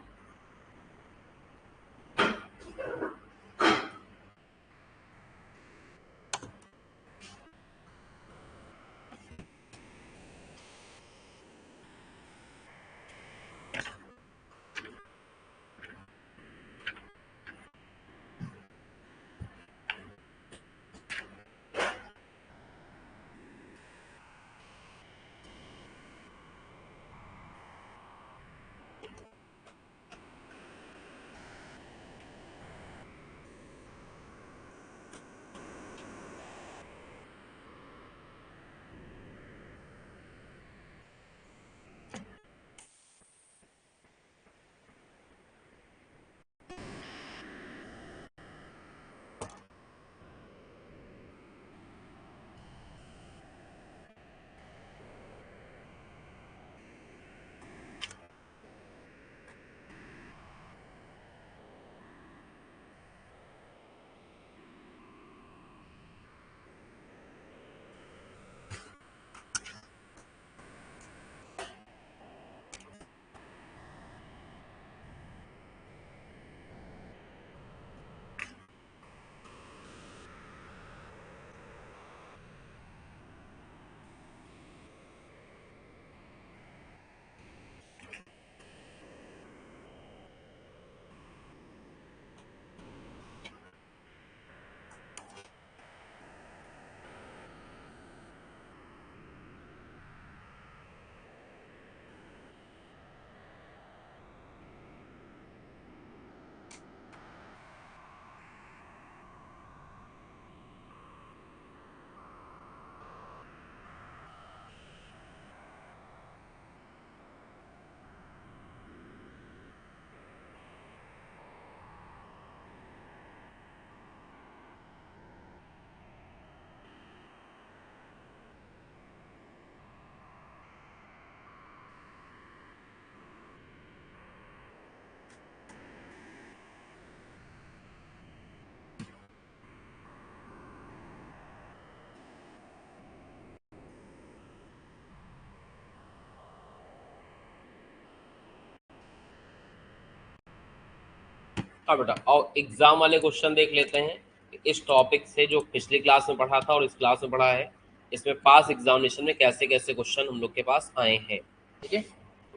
हाँ बेटा, और एग्जाम वाले क्वेश्चन देख लेते हैं इस टॉपिक से जो पिछली क्लास में पढ़ा था और इस क्लास में पढ़ा है, इसमें पास एग्जामिनेशन में कैसे कैसे क्वेश्चन हम लोग के पास आए हैं। ठीक है,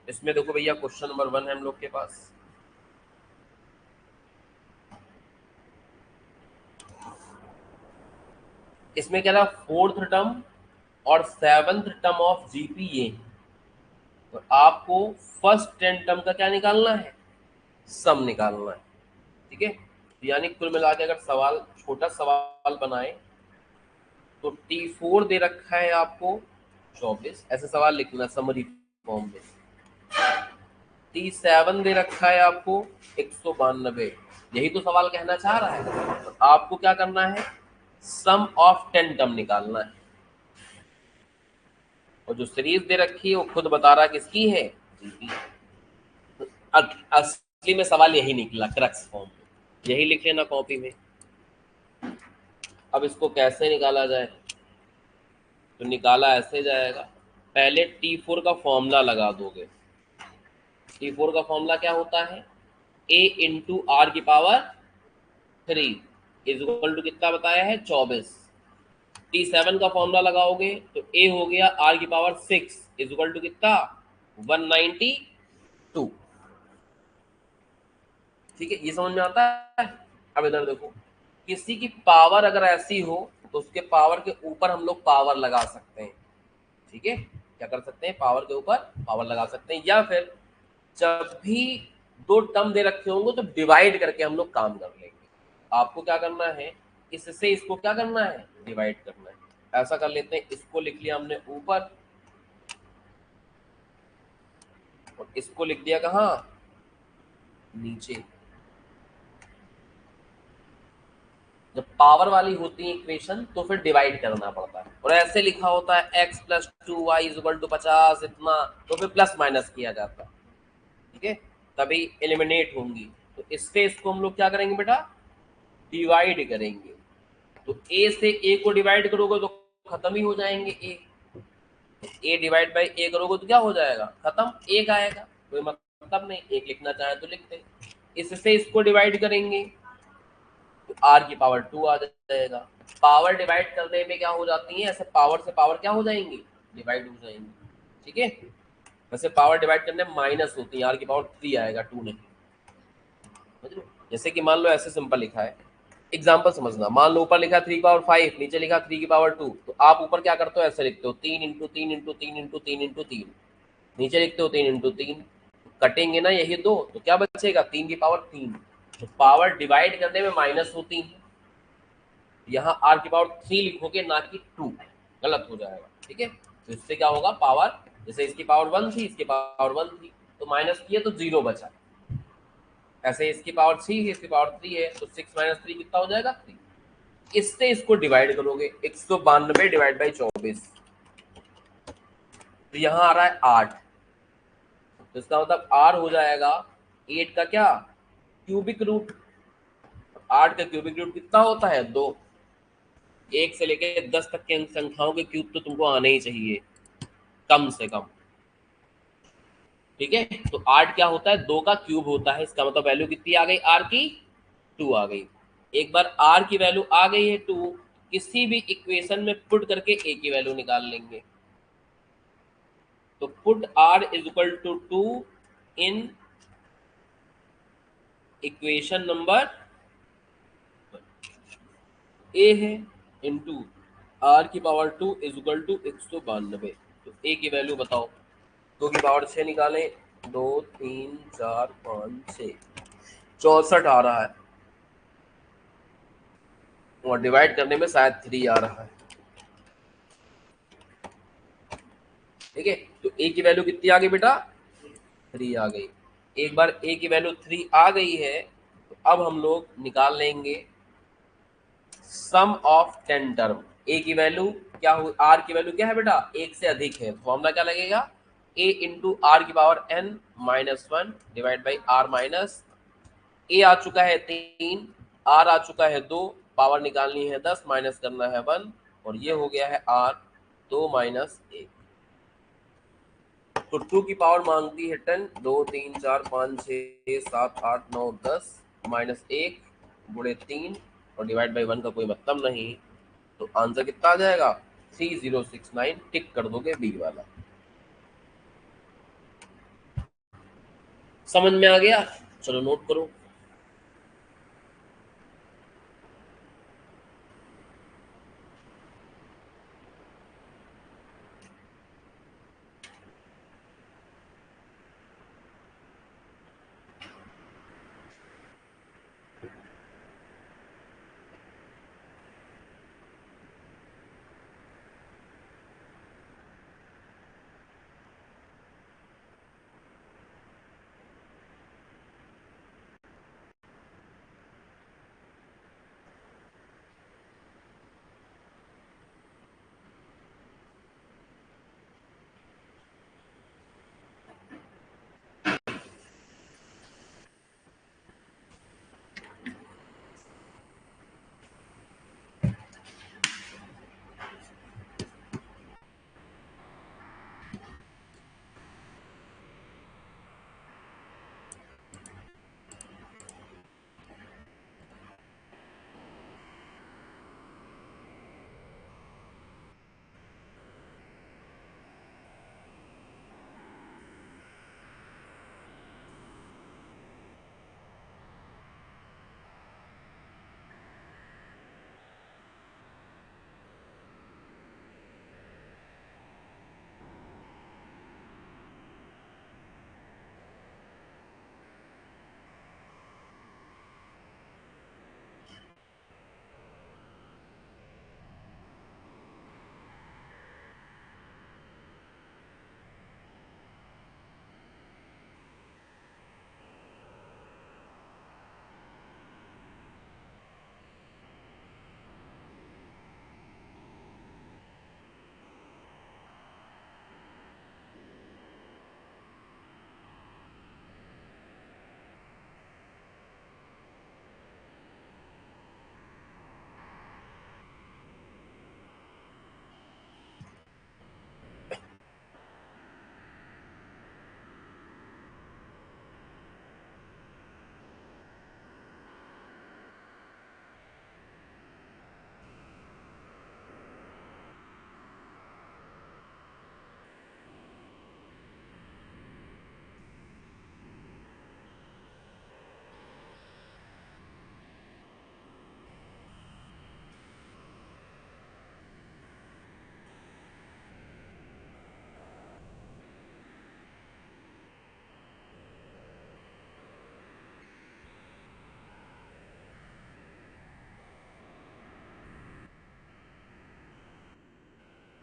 इसमें देखो भैया क्वेश्चन नंबर 1 है हम लोग के पास। इसमें क्या था, 4th टर्म और 7th टर्म ऑफ जीपी ये, तो आपको फर्स्ट 10 टर्म का क्या निकालना है, सम निकालना है। ठीक है, तो यानी कुल मिला के अगर सवाल छोटा सवाल बनाए तो T4 दे रखा है आपको 24, ऐसे सवाल लिखना समरी फॉर्म में। T7 दे रखा है आपको 192, यही तो सवाल कहना चाह रहा है। तो आपको क्या करना है, सम ऑफ 10 टर्म निकालना है, और जो सीरीज दे रखी है वो खुद बता रहा है किसकी है, असली में सवाल यही निकला क्रक्स फॉर्म में, यही लिख लेना कॉपी में। अब इसको कैसे निकाला जाए, तो निकाला ऐसे जाएगा, पहले T4 का फॉर्मूला लगा दोगे। T4 का फॉर्मूला क्या होता है, a इंटू आर की पावर 3 इज इक्वल टू कितना बताया है 24। T7 का फॉर्मूला लगाओगे तो a हो गया r की पावर 6 इज इक्वल टू कितना 192। ठीक है, ये समझ में आता है। अब इधर देखो, किसी की पावर अगर ऐसी हो तो उसके पावर के ऊपर हम लोग पावर लगा सकते हैं। ठीक है, क्या कर सकते हैं, पावर के ऊपर पावर लगा सकते हैं, या फिर जब भी दो टर्म दे रखे होंगे तो डिवाइड करके हम लोग काम कर लेंगे। आपको क्या करना है, इससे इसको क्या करना है, डिवाइड करना है। ऐसा कर लेते हैं, इसको लिख लिया हमने ऊपर और इसको लिख दिया कहाँ, नीचे। जब पावर वाली होती है इक्वेशन तो फिर डिवाइड करना पड़ता है, और ऐसे लिखा होता है x + 2y = 50 इतना, तो फिर प्लस माइनस किया जाता है। ठीक है, तभी एलिमिनेट होंगी। तो इससे इसको हम लोग क्या करेंगे बेटा, डिवाइड करेंगे। तो a से a को डिवाइड करोगे तो खत्म ही हो जाएंगे a डिवाइड बाई a करोगे तो क्या हो जाएगा, खत्म, एक आएगा, कोई मतलब नहीं, एक लिखना चाहे तो लिख दे। इससे इसको डिवाइड करेंगे तो r की पावर 2 आ जाएगा। पावर डिवाइड करने में क्या हो जाती है, ऐसे पावर से पावर क्या हो जाएंगी, डिवाइड हो जाएंगी। ठीक है, वैसे पावर डिवाइड करने में माइनस होती है, r की पावर 3 आएगा, 2 नहीं। समझ लो, जैसे कि मान लो ऐसे सिंपल लिखा है, एग्जाम्पल समझना, मान लो ऊपर लिखा 3 की पावर 5, नीचे लिखा 3 की पावर 2, तो आप ऊपर क्या करते हो, ऐसे लिखते हो 3 इंटू 3 इंटू 3 इंटू 3 इंटू 3, नीचे लिखते हो 3 इंटू 3, कटेंगे ना यही दो, तो क्या बचेगा 3 की पावर 3। तो पावर डिवाइड करने में माइनस होती है, यहाँ r की पावर 3 लिखोगे ना कि 2, गलत हो जाएगा। ठीक है, तो इससे क्या होगा, पावर जैसे इसकी पावर 1 थी, इसकी पावर 1 थी, तो माइनस किया तो 0 बचा। ऐसे इसकी पावर 3 है, इसकी पावर 3 है, तो 6 - 3 कितना हो जाएगा, 3। इससे इसको डिवाइड करोगे, 192 डिवाइड बाई 24, तो यहाँ आ रहा है 8, तो इसका मतलब r हो जाएगा 8 का क्या, क्यूबिक रूट। 8 का क्यूबिक रूट कितना होता है, 2। 1 से लेके 10 तक के संख्याओं के क्यूब तो तुमको आने ही चाहिए कम से कम। ठीक है, तो 8 क्या होता है, 2 का क्यूब होता है, इसका मतलब वैल्यू कितनी आ गई r की, 2 आ गई। एक बार r की वैल्यू आ गई है 2, किसी भी इक्वेशन में पुट करके a की वैल्यू निकाल लेंगे। तो put r is equal to 2 in equation number a है, इंटू r की पावर 2 इज इक्वल टू 192। तो a की वैल्यू बताओ, 2 की पावर 6 निकालें, 2 3 4 5 6, 64 आ रहा है, और डिवाइड करने में शायद 3 आ रहा है। ठीक है, तो a की वैल्यू कितनी आ गई बेटा, 3 आ गई। एक बार a की वैल्यू 3 आ गई है, तो अब हम लोग निकाल लेंगे सम ऑफ 10 टर्म। a की वैल्यू क्या हुई, r की वैल्यू क्या है बेटा, 1 से अधिक है, फॉर्मूला क्या लगेगा, a इंटू आर की power n minus 1 divide by r minus, a आ चुका है 3, r आ चुका है 2, पावर निकालनी है 10, माइनस करना है 1, और ये हो गया है r 2 माइनस 1। तो 2 की पावर मांगती है 10, 2 3 4 5 6 7 8 9 10, -1 गुणे 3 और डिवाइड बाई 1 का कोई मतलब नहीं, तो आंसर कितना आ जाएगा 3069। टिक कर दोगे बी वाला। समझ में आ गया? चलो नोट करो।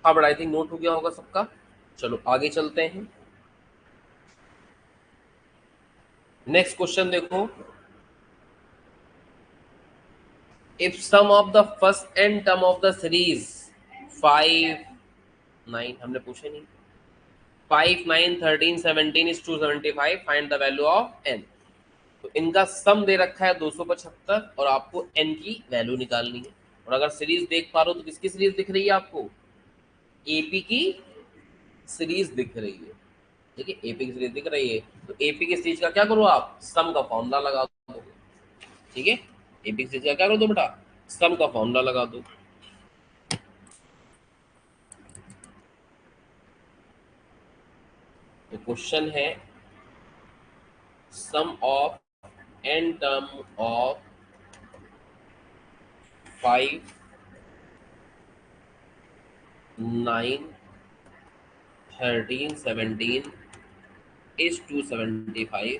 हाँ बट आई थिंक नोट हो गया होगा सबका। चलो आगे चलते हैं। नेक्स्ट क्वेश्चन देखो। If sum of the first n term of the series 5 9 हमने पूछे नहीं, 5 9 13 17 is 275, find the value of n. तो इनका सम दे रखा है 275 और आपको एन की वैल्यू निकालनी है। और अगर सीरीज देख पा रहे हो तो किसकी सीरीज दिख रही है आपको? एपी की सीरीज दिख रही है। ठीक है, एपी की सीरीज दिख रही है, तो एपी की सीरीज का क्या करो आप? सम का फॉर्मूला लगा दो। ठीक है, एपी की सीरीज का क्या करो दो बेटा? सम का फॉर्मूला लगा दो। तो क्वेश्चन है sum of n term of 5 9 13 17 is 275,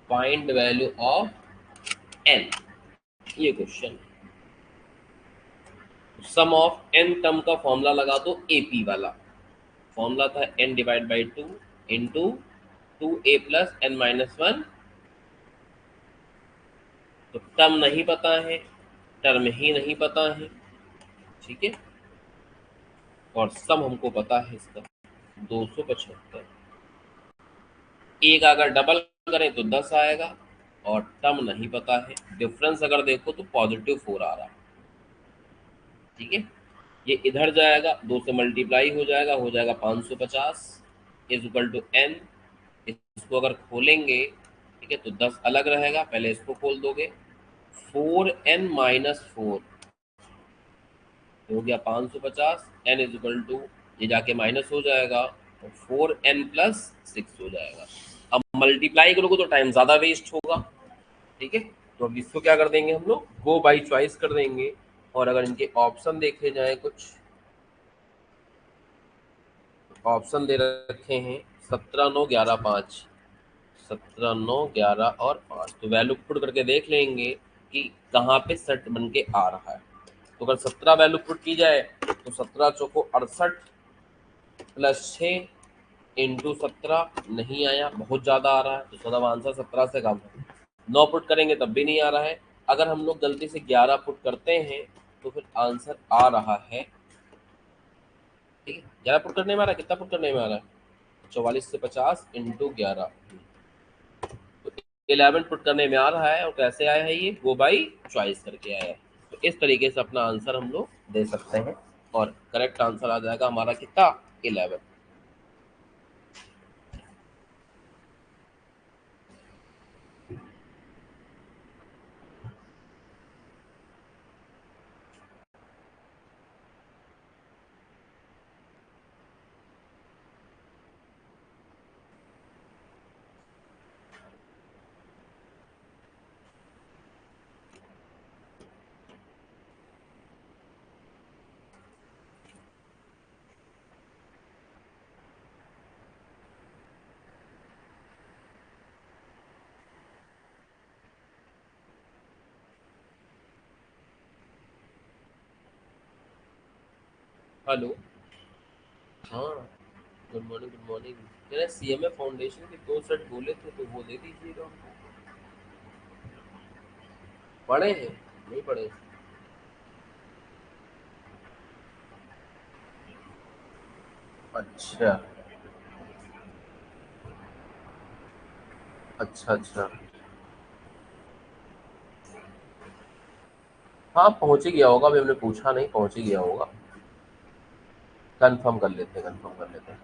find value of n. ये question, sum of n term का फॉर्मूला लगा दो एपी वाला। फॉर्मूला था n divide by 2 into 2a plus n minus 1। तो टर्म नहीं पता है, टर्म ही नहीं पता है। ठीक है, और सम हमको पता है इसका 275। एक अगर डबल करें तो 10 आएगा और टर्म नहीं पता है। डिफरेंस अगर देखो तो +4 आ रहा है। ठीक है, ये इधर जाएगा, 2 से मल्टीप्लाई हो जाएगा 550 इज इक्वल टू एन। इसको अगर खोलेंगे, ठीक है, तो 10 अलग रहेगा, पहले इसको खोल दोगे, 4n माइनस 4 हो गया 550, n इज इक्वल टू, ये जाके माइनस हो जाएगा, तो 4n प्लस 6 हो जाएगा। अब मल्टीप्लाई करोगे तो टाइम ज़्यादा वेस्ट होगा, ठीक है। तो अब इसको क्या कर देंगे हम लोग, गो बाई चॉइस कर देंगे। और अगर इनके ऑप्शन देखे जाए, कुछ ऑप्शन दे रखे हैं 17, 9, 11, 5, 17, 9, 11 और 5, तो वैल्यू पुट करके देख लेंगे कि कहाँ पे सेट बन के आ रहा है। तो अगर 17 वैल्यू पुट की जाए तो 17 चौको 68 प्लस 6 इंटू 17 नहीं आया, बहुत ज़्यादा आ रहा है, तो सदा आंसर 17 से कम है। 9 पुट करेंगे तब भी नहीं आ रहा है। अगर हम लोग गलती से 11 पुट करते हैं तो फिर आंसर आ रहा है, ठीक है। 11 पुट करने में आ रहा है, कितना पुट करने में आ रहा है, 44 से 50 इंटू 11, तो 11 पुट करने में आ रहा है। और कैसे आया है, ये गो बाई चॉइस करके आया है। तो इस तरीके से अपना आंसर हम लोग दे सकते हैं और करेक्ट आंसर आ जाएगा हमारा कितना, 11। हेलो, हाँ, गुड मॉर्निंग, गुड मॉर्निंग। मैंने सीएमए फाउंडेशन के 2 सेट बोले थे, तो वो दे दीजिएगा हमको। पढ़े हैं, नहीं पढ़े? अच्छा अच्छा अच्छा, हाँ पहुंच ही गया होगा, अभी हमने पूछा नहीं, पहुंच ही गया होगा। कंफर्म कर लेते हैं, कंफर्म कर लेते हैं।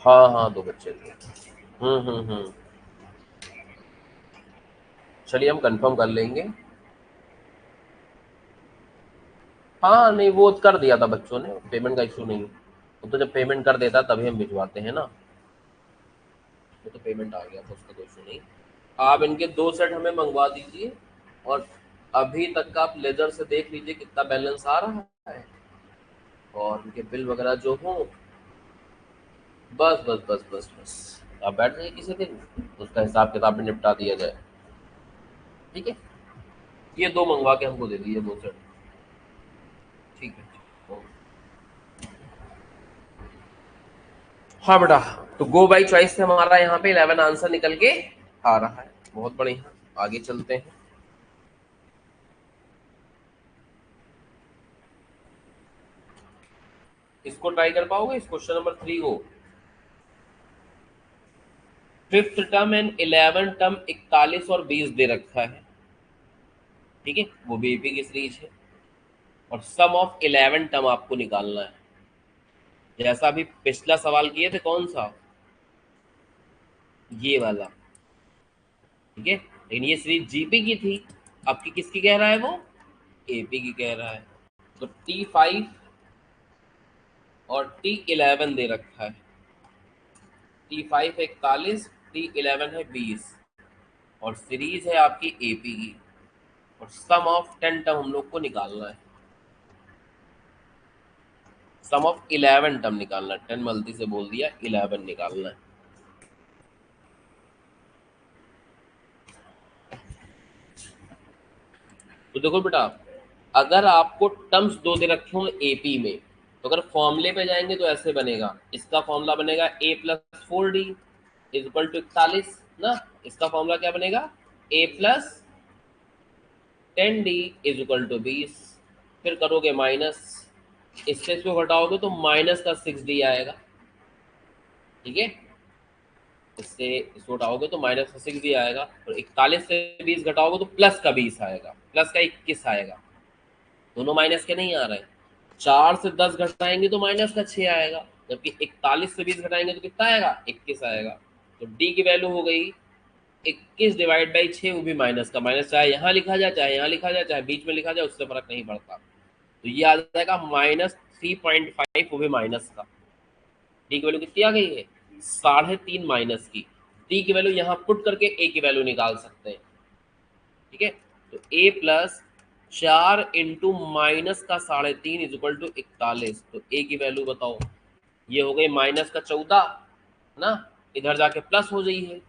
हाँ हाँ, 2 बच्चे थे। हम्म। चलिए हम कंफर्म कर लेंगे। हाँ नहीं, वो कर दिया था बच्चों ने, पेमेंट का इशू नहीं है। वो तो जब पेमेंट कर देता तभी हम भिजवाते हैं ना, वो तो पेमेंट आ गया था, उसका कोई इशू नहीं। आप इनके 2 सेट हमें मंगवा दीजिए, और अभी तक का आप लेजर से देख लीजिए कितना बैलेंस आ रहा है, और उनके बिल वगैरह जो हो, बस बस बस बस बस, आप बैठ जाइए किसी दिन, उसका हिसाब किताब में निपटा दिया जाए, ठीक है। ये 2 मंगवा के हमको दे दीजिए, 2 सेट, ठीक है। ओके। हाँ बेटा, तो गो बाई चॉइस से हमारा यहाँ पे 11 आंसर निकल के आ रहा है, बहुत बढ़िया। आगे चलते हैं। इसको ट्राई कर पाओगे, इस क्वेश्चन नंबर 3 को, 5th टर्म एंड 11 टर्म 41 और 20 दे रखा है, ठीक है, वो भी एपी की सीरीज है। और सम ऑफ 11 टर्म आपको निकालना है, जैसा अभी पिछला सवाल किए थे, कौन सा, ये वाला, ठीक है। लेकिन ये सीरीज जीपी की थी, आपकी किसकी कह रहा है वो, एपी की कह रहा है। तो T5 और T11 दे रखा है, T5 है 41, T11 है 20, और सीरीज है आपकी एपी की, और सम ऑफ 10 टर्म हम लोग को निकालना है, सम ऑफ 11 टर्म निकालना है, 10 गलती से बोल दिया, 11 निकालना है। तो देखो बेटा, अगर आपको टर्म्स 2 दे रखे हो एपी में, तो अगर फॉर्मूले पे जाएंगे तो ऐसे बनेगा, इसका फॉर्मूला बनेगा a plus 4d is equal to 41 ना, इसका फॉर्मूला क्या बनेगा, a plus 10d is equal to 20, फिर करोगे माइनस, इससे इसको घटाओगे तो माइनस का 6d आएगा, ठीक है। इससे इसको घटाओगे तो माइनस का 6d आएगा, और 41 से 20 घटाओगे तो प्लस का 20 आएगा, प्लस का 21 आएगा, दोनों माइनस के नहीं आ रहे हैं। 4 से 10 घटाएंगे तो माइनस का 6 आएगा, जबकि 41 से 20 घटाएंगे तो कितना आएगा, 21 आएगा। तो डी की वैल्यू हो गई 21 डिवाइड बाई 6, वो भी माइनस का माइनस, चाहे यहाँ लिखा जाए चाहे यहाँ लिखा जाए चाहे बीच में लिखा जाए, उससे फर्क नहीं पड़ता। तो ये आ जाएगा -3.5, वो भी माइनस का। डी की वैल्यू कितनी आ गई है? 3.5 माइनस की। डी की वैल्यू यहाँ पुट करके ए की वैल्यू निकाल सकते हैं। ठीक है, तो ए प्लस 4 इंटू माइनस का 3.5 इज इक्वल टू 41। तो ए की वैल्यू बताओ, ये हो गई माइनस का 14 ना, इधर जाके प्लस हो जाइए,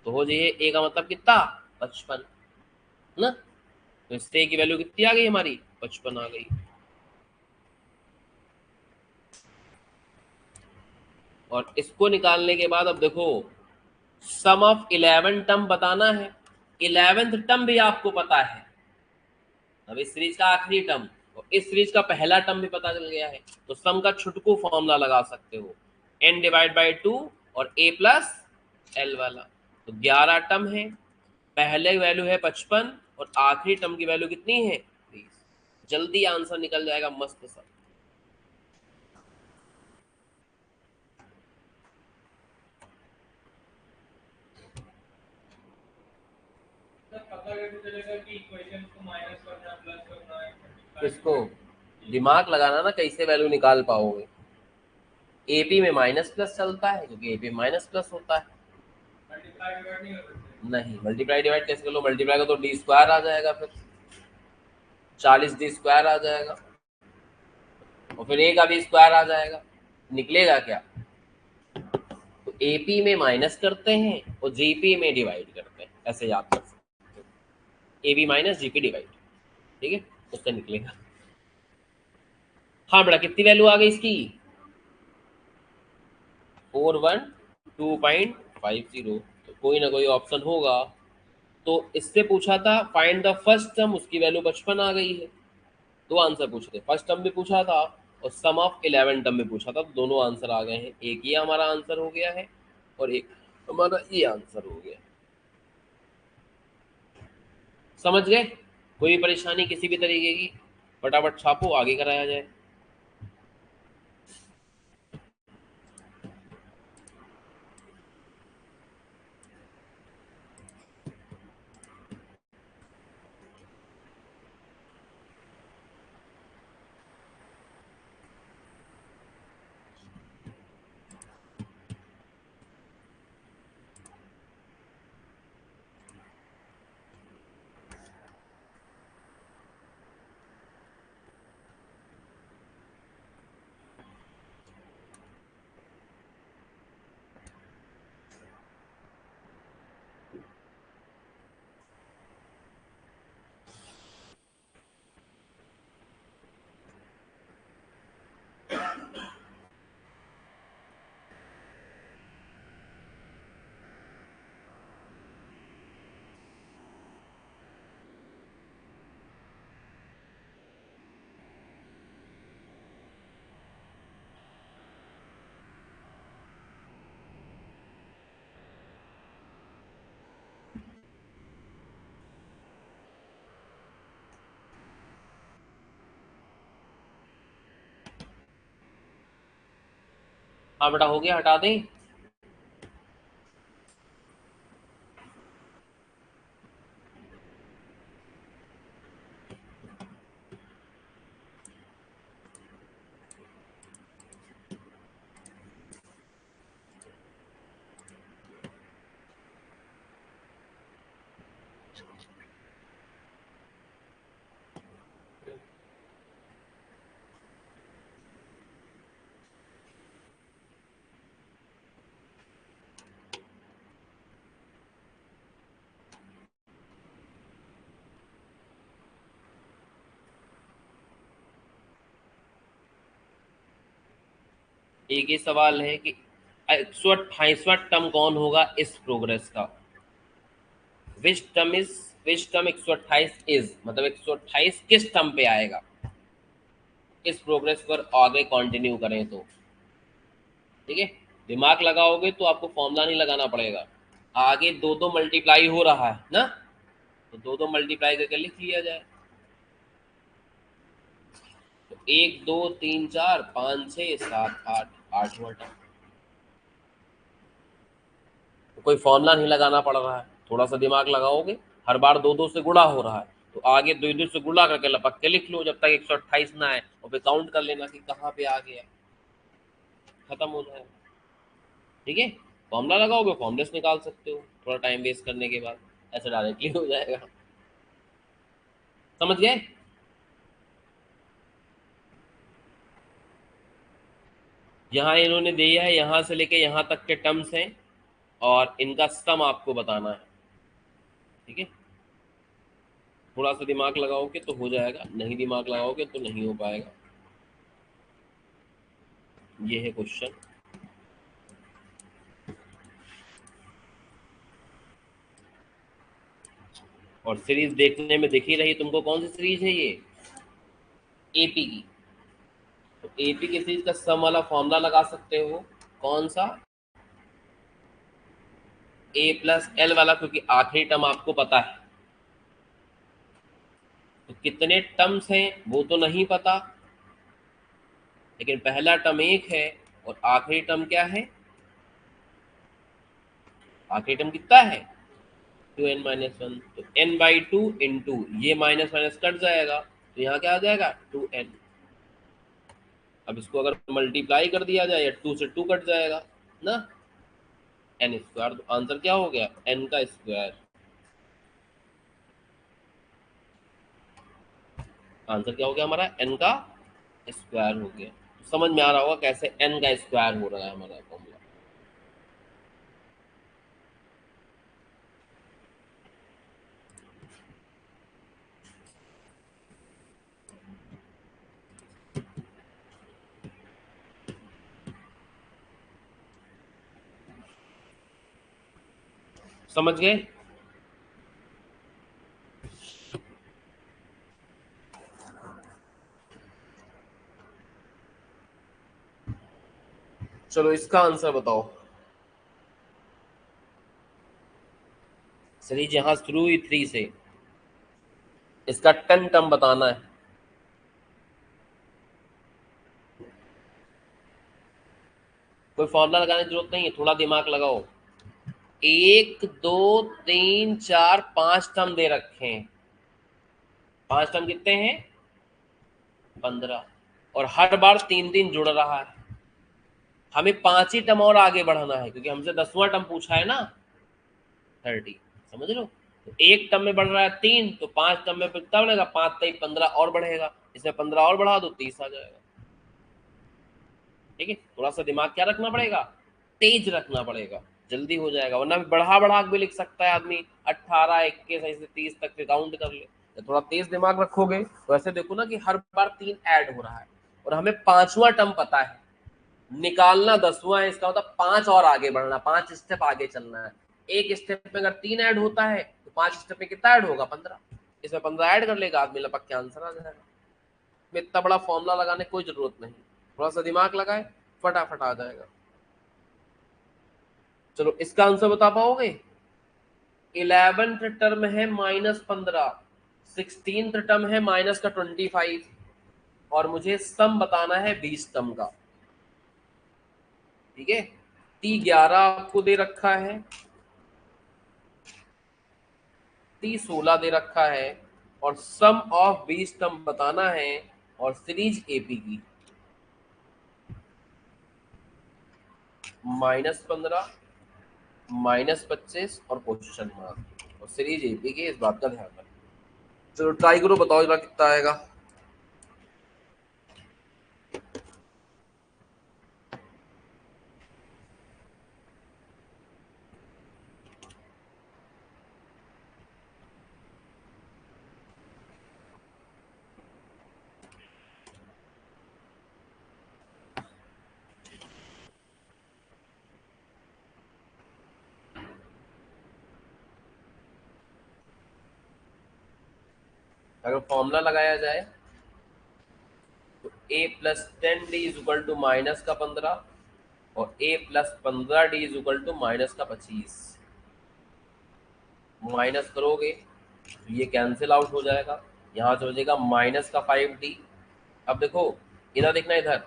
तो हो जाइए ए का मतलब कितना? 55 ना। तो इससे ए की वैल्यू कितनी आ गई हमारी? 55 आ गई। और इसको निकालने के बाद अब देखो, सम ऑफ 11 टर्म बताना है। 11th टर्म भी आपको पता है, अब इस सीरीज का आखिरी टर्म और इस सीरीज का पहला टर्म भी पता चल गया है, तो सम का छुटकू फॉर्मूला लगा सकते हो, n डिवाइड बाई 2 और a प्लस एल वाला। तो 11 टर्म है, पहले वैल्यू है 55 और आखिरी टर्म की वैल्यू कितनी है? 20। जल्दी आंसर निकल जाएगा मस्त सा। इसको दिमाग लगाना ना, कैसे वैल्यू निकाल पाओगे। एपी में माइनस प्लस चलता है, क्योंकि एपी माइनस प्लस होता है। नहीं, मल्टीप्लाई डिवाइड कैसे कर लो? मल्टीप्लाई का तो डी स्क्वायर आ जाएगा, फिर 40 डी स्क्वायर आ जाएगा और फिर ए का भी स्क्वायर आ जाएगा, निकलेगा क्या? तो एपी में माइनस करते हैं और जीपी में डिवाइड करते हैं, ऐसे याद कर सकते हो, एबी माइनस जीपी डिवाइड। ठीक है, उसका निकलेगा। हाँ बेटा, कितनी वैल्यू आ गई इसकी? 412.50। तो कोई ना कोई ऑप्शन होगा। तो इससे पूछा था फाइंड द फर्स्ट टर्म, उसकी वैल्यू 55 आ गई है। दो आंसर पूछे थे, फर्स्ट टर्म भी पूछा था और सम ऑफ 11 टर्म भी पूछा था, तो दोनों आंसर आ गए हैं। एक ये हमारा आंसर हो गया है और एक हमारा ये आंसर हो गया। समझ गए? कोई परेशानी किसी भी तरीके की? फटाफट छापो, आगे कराया जाए। हाँ बेटा, हो गया, हटा दें। एक ही सवाल है कि 128वां टर्म कौन होगा इस प्रोग्रेस का? Which term is, which term 128 is, मतलब 128 किस टर्म पे आएगा इस प्रोग्रेस पर आगे कंटिन्यू करें तो। ठीक है, दिमाग लगाओगे तो आपको फॉर्मूला नहीं लगाना पड़ेगा। आगे दो दो मल्टीप्लाई हो रहा है ना, तो दो दो मल्टीप्लाई करके लिख लिया जाए। तो 1 2 3 4 5 6 7 8, 8वां टर्म। कोई फॉर्मूला नहीं लगाना पड़ रहा है, थोड़ा सा दिमाग लगाओगे, हर बार 2 2 से गुणा हो रहा है तो आगे 2 2 से गुणा करके लपक के लिख लो जब तक 128 ना आए, और फिर काउंट कर लेना कि कहाँ पे आ गया, खत्म हो जाएगा। ठीक है, फॉर्मूला लगाओगे फॉर्मूले से निकाल सकते हो थोड़ा टाइम वेस्ट करने के बाद, ऐसे डायरेक्टली हो जाएगा। समझ गए? यहाँ इन्होंने दिया है यहाँ से लेके यहाँ तक के टर्म्स हैं और इनका सम आपको बताना है। ठीक है, थोड़ा सा दिमाग लगाओगे तो हो जाएगा, नहीं दिमाग लगाओगे तो नहीं हो पाएगा। ये है क्वेश्चन। और सीरीज देखने में दिख ही रही तुमको, कौन सी सीरीज है ये? एपी की। तो एपी की सीरीज का सम वाला फॉर्मूला लगा सकते हो, कौन सा? ए प्लस एल वाला, क्योंकि आखिरी टर्म आपको पता है। तो कितने टर्म्स हैं वो तो नहीं पता, लेकिन पहला टर्म 1 है और आखिरी टर्म क्या है? आखिरी टर्म कितना है? 2n-1। तो n/2 इंटू ये माइनस माइनस कट जाएगा तो यहाँ क्या आ जाएगा? 2n। अब इसको अगर मल्टीप्लाई कर दिया जाए, 2 से 2 कट जाएगा ना, n स्क्वायर। तो आंसर क्या हो गया? n का स्क्वायर। आंसर क्या हो गया हमारा? n का स्क्वायर हो गया। तो समझ में आ रहा होगा कैसे n का स्क्वायर हो रहा है हमारा फॉर्मूला। समझ गए? चलो इसका आंसर बताओ। सीरीज यहां शुरू हुई 3 से, इसका 10 टर्म बताना है। कोई फॉर्मूला लगाने की जरूरत नहीं है, थोड़ा दिमाग लगाओ। 1 2 3 4 5 टर्म दे रखे हैं। 5 टर्म कितने हैं? 15। और हर बार 3 3 जुड़ रहा है। हमें 5 ही टर्म और आगे बढ़ाना है, क्योंकि हमसे 10वां टर्म पूछा है ना, 30। समझ लो, तो एक टर्म में बढ़ रहा है 3, तो 5 टर्म में कितना बढ़ेगा? 5 3 15 और बढ़ेगा, इसमें 15 और बढ़ा दो 30 आ जाएगा। ठीक है, थोड़ा सा दिमाग क्या रखना पड़ेगा? तेज रखना पड़ेगा, जल्दी हो जाएगा। वरना बढ़ा बढ़ा भी लिख सकता है आदमी, 18 21 ऐसे 30 तक काउंट कर ले। तो थोड़ा तेज दिमाग रखोगे तो ऐसे देखो ना कि हर बार 3 ऐड हो रहा है और हमें 5वां टर्म पता है, निकालना 10वां है, इसका मतलब 5 और आगे बढ़ना, 5 स्टेप आगे चलना है। एक स्टेप में अगर 3 ऐड होता है तो 5 स्टेप में कितना ऐड होगा? 15। इसमें 15 ऐड कर लेगा आदमी, लपक के आंसर आ जाएगा। में इतना बड़ा फॉर्मूला लगाने की कोई जरूरत नहीं, थोड़ा सा दिमाग लगाए फटाफट आ जाएगा। चलो इसका आंसर बता पाओगे? 11th टर्म है -15, 16th टर्म है -25 और मुझे सम बताना है 20 टर्म का। ठीक है, T11 आपको दे रखा है, T16 दे रखा है और सम ऑफ 20 टर्म बताना है और सीरीज एपी की -15 -25 और क्वेश्चन मार्क और सीरीज एपी की, इस बात का ध्यान रखना। चलो ट्राई करो, बताओ जरा कितना आएगा। अगर फॉर्मूला लगाया जाए तो a + 10d = -15 और a + 15d = -25। माइनस करोगे तो ये कैंसिल आउट हो जाएगा, यहाँ से हो जाएगा -5d। अब देखो इधर देखना, इधर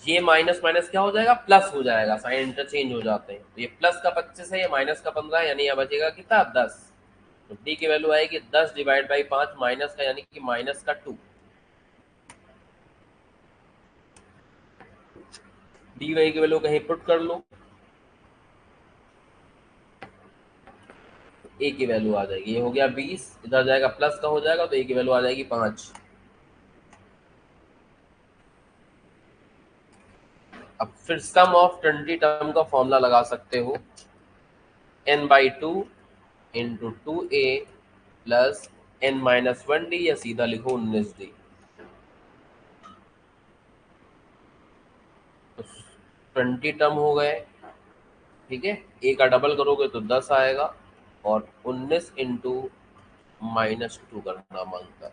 ये माइनस माइनस क्या हो जाएगा, प्लस हो जाएगा, साइन इंटरचेंज हो जाते हैं। तो ये प्लस का 25 है, ये माइनस का 15 है, यानी यहाँ बचेगा कितना 10। तो डी की वैल्यू आएगी 10 डिवाइड बाई 5 माइनस का, यानी कि माइनस का 2। डी वाई की वैल्यू कहीं पुट कर लो, ए की वैल्यू आ जाएगी, ये हो गया 20, इधर जाएगा प्लस का हो जाएगा, तो ए की वैल्यू आ जाएगी 5। अब फिर सम ऑफ 20 टर्म का फॉर्मूला लगा सकते हो, n/2 into 2a plus n-1d, या सीधा लिखो 19d। तो 20 टर्म हो गए, ठीक है। ए का डबल करोगे तो 10 आएगा, और 19 इंटू -2 करना मांगता है,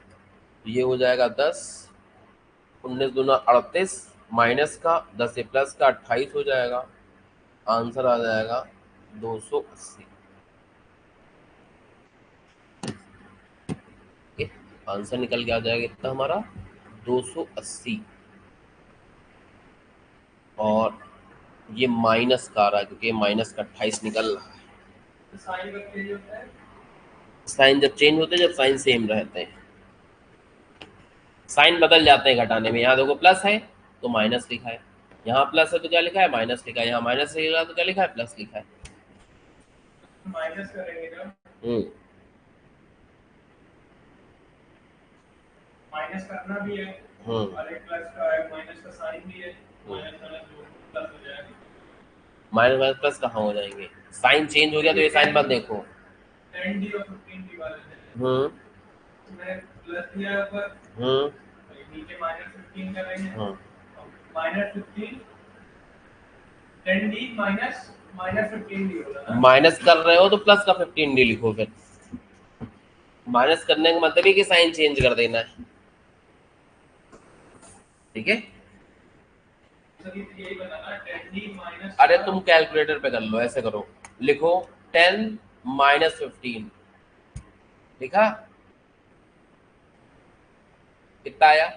तो ये हो जाएगा 10, 19 दूना 38, माइनस का 10 से प्लस का 28 हो जाएगा। आंसर आ जाएगा 280। आंसर निकल के आ जाएगा इतना हमारा 280। और ये माइनस का आ रहा है, क्योंकि माइनस का 28 निकल रहा है। साइन जब चेंज होते हैं, जब साइन सेम रहते हैं, साइन बदल जाते हैं घटाने में। यहाँ देखो प्लस है तो माइनस लिखा है, यहाँ प्लस है तो क्या लिखा है, माइनस लिखा है, यहाँ माइनस लिखा है तो क्या लिखा है, प्लस लिखा है। माइनस करेंगे जब माइनस करना भी है, और एक प्लस का है, माइनस का साइन भी है, माइनस माइनस प्लस हो जाएगा। माइनस माइनस प्लस कहाँ हो जाएंगे, साइन चेंज हो गया तो ये साइन मत देखो। 10d और 15d वाले हैं, इसमें प्लस दिया ऊपर, नीचे -15 करेंगे, -15 10d -15d होगा ना। माइनस कर रहे हो तो प्लस का 15d लिखो, फिर माइनस करने का मतलब है कि साइन चेंज कर देना है, ठीक है। अरे तुम कैलकुलेटर पे कर लो, ऐसे करो, लिखो 10 -15, लिखा, कितना आया,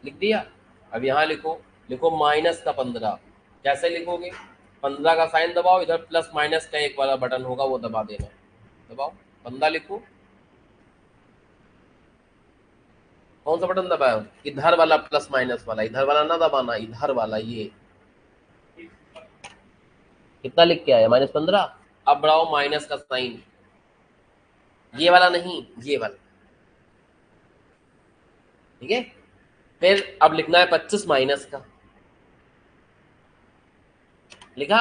लिख दिया। अब यहाँ लिखो, लिखो माइनस का 15। कैसे लिखोगे, 15 का साइन दबाओ, इधर प्लस माइनस का एक वाला बटन होगा वो दबा देना, दबाओ 15 लिखो। कौन सा बटन दबाया, इधर वाला प्लस माइनस वाला, इधर वाला ना दबाना, इधर वाला, ये कितना लिख के आया, -15। अब बढ़ाओ माइनस का साइन, ये वाला नहीं, ये वाला, ठीक है। फिर अब लिखना है 25 माइनस का, लिखा।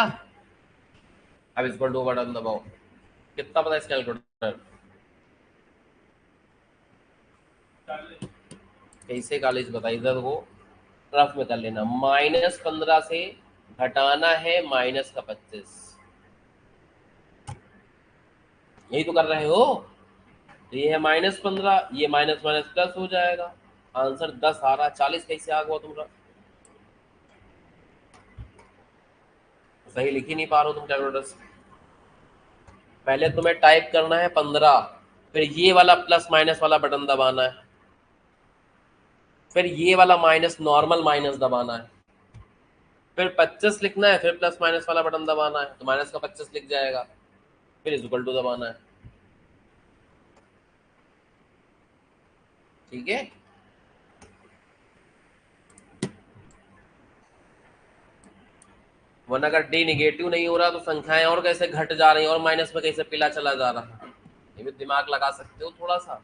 अब इस पर 2 बटन दबाओ, कितना पता है इस कैलकुलेटर, कैसे कॉलेज बताइए, इधर वो रफ में कर लेना। -15 से घटाना है माइनस का 25, यही तो कर रहे हो। तो ये है -15, ये माइनस माइनस प्लस हो जाएगा, आंसर 10 आ रहा, 40 कैसे आ गया तुम्हारा, सही लिख ही नहीं पा रहे हो तुम कैलकुलेटर से। पहले तुम्हें टाइप करना है 15, फिर ये वाला प्लस माइनस वाला बटन दबाना है, फिर ये वाला माइनस नॉर्मल माइनस दबाना है, फिर 25 लिखना है, फिर प्लस माइनस वाला बटन दबाना है, तो माइनस का 25 लिख जाएगा, फिर इक्वल टू दबाना है, ठीक है। वरना अगर डी निगेटिव नहीं हो रहा तो संख्याएं और कैसे घट जा रही हैं, और माइनस में कैसे पिला चला जा रहा है, ये भी दिमाग लगा सकते हो थोड़ा सा।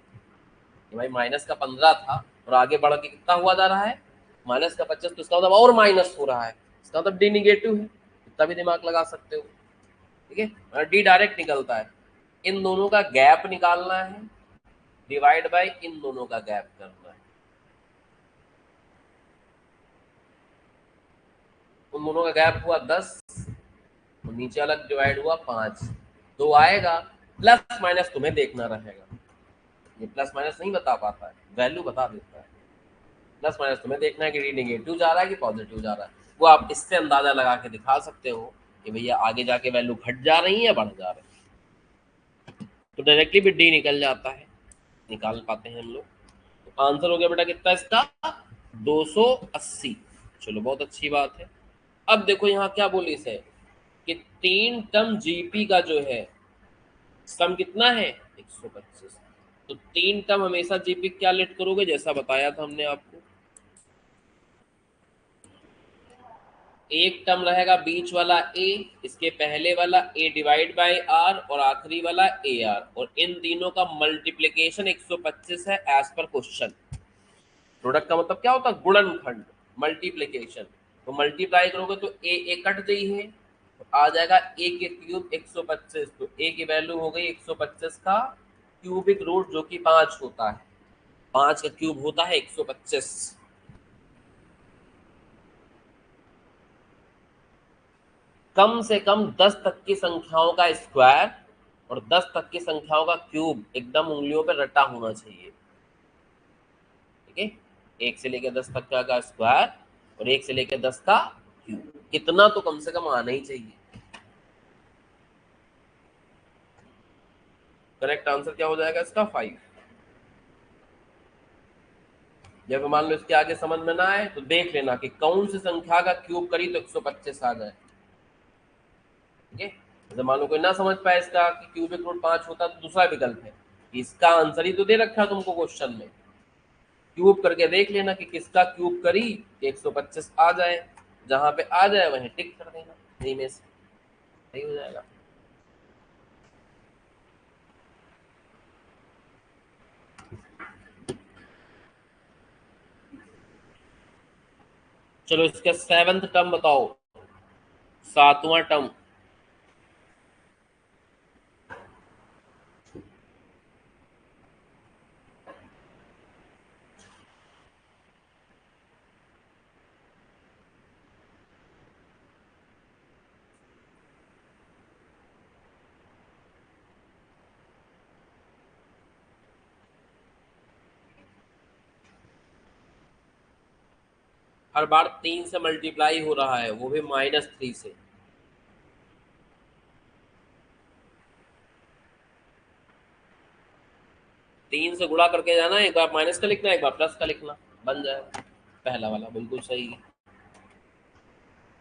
कि भाई माइनस का 15 था और आगे बढ़ के कितना हुआ जा रहा है, माइनस का 25, तो इसका मतलब और माइनस हो रहा है, इसका मतलब डी निगेटिव है, इतना भी दिमाग लगा सकते हो, ठीक है। डी डायरेक्ट निकलता है, इन दोनों का गैप निकालना है, डिवाइड बाय इन दोनों का गैप करना है, उन दोनों का गैप हुआ 10, और नीचे अलग डिवाइड हुआ 5, 2 आएगा, प्लस माइनस तुम्हें देखना रहेगा, ये प्लस माइनस नहीं बता पाता है, वैल्यू बता देता है। प्लस माइनस तुम्हें देखना है कि डी नेगेटिव जा रहा है कि पॉजिटिव जा रहा है, वो आप इससे अंदाजा लगा के दिखा सकते हो कि भैया आगे जाके वैल्यू घट जा रही है या बढ़ जा रही है, तो डायरेक्टली भी डी निकल जाता है, निकाल पाते हैं हम लोग। तो आंसर हो गया बेटा कितना इसका, 280। चलो बहुत अच्छी बात है। अब देखो यहाँ क्या बोली से कि 3 टर्म जीपी का जो है सम कितना है 125। तो 3 टर्म हमेशा जीपी क्या लेट करोगे, जैसा बताया था हमने आपको। एक टर्म रहेगा बीच वाला ए, इसके पहले वाला ए डिवाइड बाय आर और आखिरी वाला ए आर, और इन तीनों का मल्टीप्लीकेशन 125 है एज पर क्वेश्चन। प्रोडक्ट का मतलब क्या होता है, गुणनखंड, मल्टीप्लीकेशन। तो मल्टीप्लाई करोगे तो ए कट गई है, तो आ जाएगा ए के क्यूब 125। तो ए की वैल्यू हो गई 125 का क्यूबिक रूट, जो कि 5 होता है। 5 का क्यूब होता है 125। कम से कम 10 तक की संख्याओं का स्क्वायर और 10 तक की संख्याओं का क्यूब एकदम उंगलियों पर रटा होना चाहिए। ठीक है, 1 से लेकर 10 तक का स्क्वायर और 1 से लेकर 10 का क्यूब, इतना तो कम से कम आना ही चाहिए। करेक्ट आंसर क्या हो जाएगा इसका 5। जब मान लो इसके आगे समझ में ना आए तो देख लेना कि कौन सी संख्या का क्यूब करी तो 125 आ जाए। ठीक है, जैसे मान लो कोई ना समझ पाए इसका कि क्यूबिक रूट 5 होता तो दूसरा विकल्प है, इसका आंसर ही तो दे रखा है तुमको क्वेश्चन में, क्यूब करके देख लेना कि किसका क्यूब करी 125 आ जाए, जहां पे आ जाए वहीं टिक कर देना, नहीं में से सही हो जाएगा। चलो इसका 7th टर्म बताओ, 7वां टर्म। हर बार 3 से मल्टीप्लाई हो रहा है, वो भी -3 से। 3 से गुणा करके जाना, एक बार माइनस का लिखना, एक बार प्लस का लिखना, बन जाएगा। पहला वाला बिल्कुल सही है।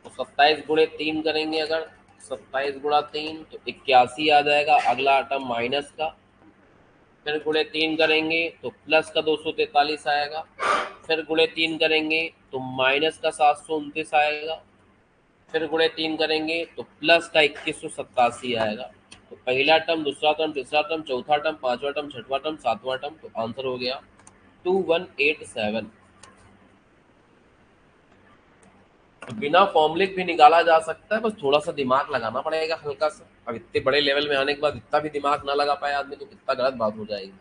तो 27 गुणे 3 करेंगे अगर, 27 गुणा 3 तो 81 आ जाएगा, अगला आइटम माइनस का। फिर गुणे 3 करेंगे तो प्लस का 243 आएगा। फिर गुणे 3 करेंगे तो माइनस का 729 आएगा। फिर गुणे 3 करेंगे तो प्लस का 2187 आएगा। तो पहला टर्म, दूसरा टर्म, तीसरा टर्म, चौथा टर्म, पांचवा टर्म, छठवां टर्म, सातवां टर्म, तो आंसर हो गया 2187। तो बिना फॉर्मूलिक भी निकाला जा सकता है, बस थोड़ा सा दिमाग लगाना पड़ेगा हल्का सा। अब इतने बड़े लेवल में आने के बाद इतना भी दिमाग ना लगा पाए आदमी तो कितना गलत बात हो जाएगी।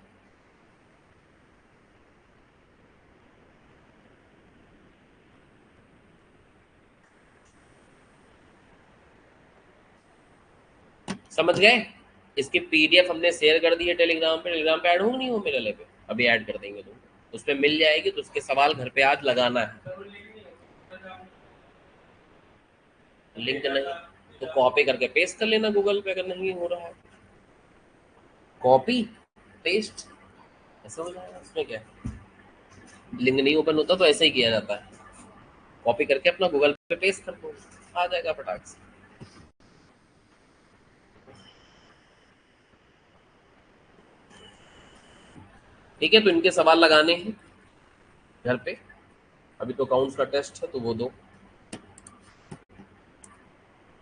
समझ गए? इसकी पीडीएफ हमने शेयर कर दी है टेलीग्राम पे। टेलीग्राम पे ऐड हो नहीं हो मेरे लेवल पे, अभी ऐड कर देंगे तुम, उस पर मिल जाएगी। तो उसके सवाल घर पे आज लगाना है। लिंक नहीं तो कॉपी करके पेस्ट कर लेना गूगल पे, अगर नहीं हो रहा है कॉपी पेस्ट ऐसा हो जाएगा। इसमें क्या है, लिंक नहीं ओपन होता तो ऐसे ही किया जाता है, कॉपी करके अपना गूगल पे पेस्ट कर दो, आ जाएगा फटाक से। ठीक है, तो इनके सवाल लगाने हैं घर पे। अभी तो अकाउंट्स का टेस्ट है तो वो दो।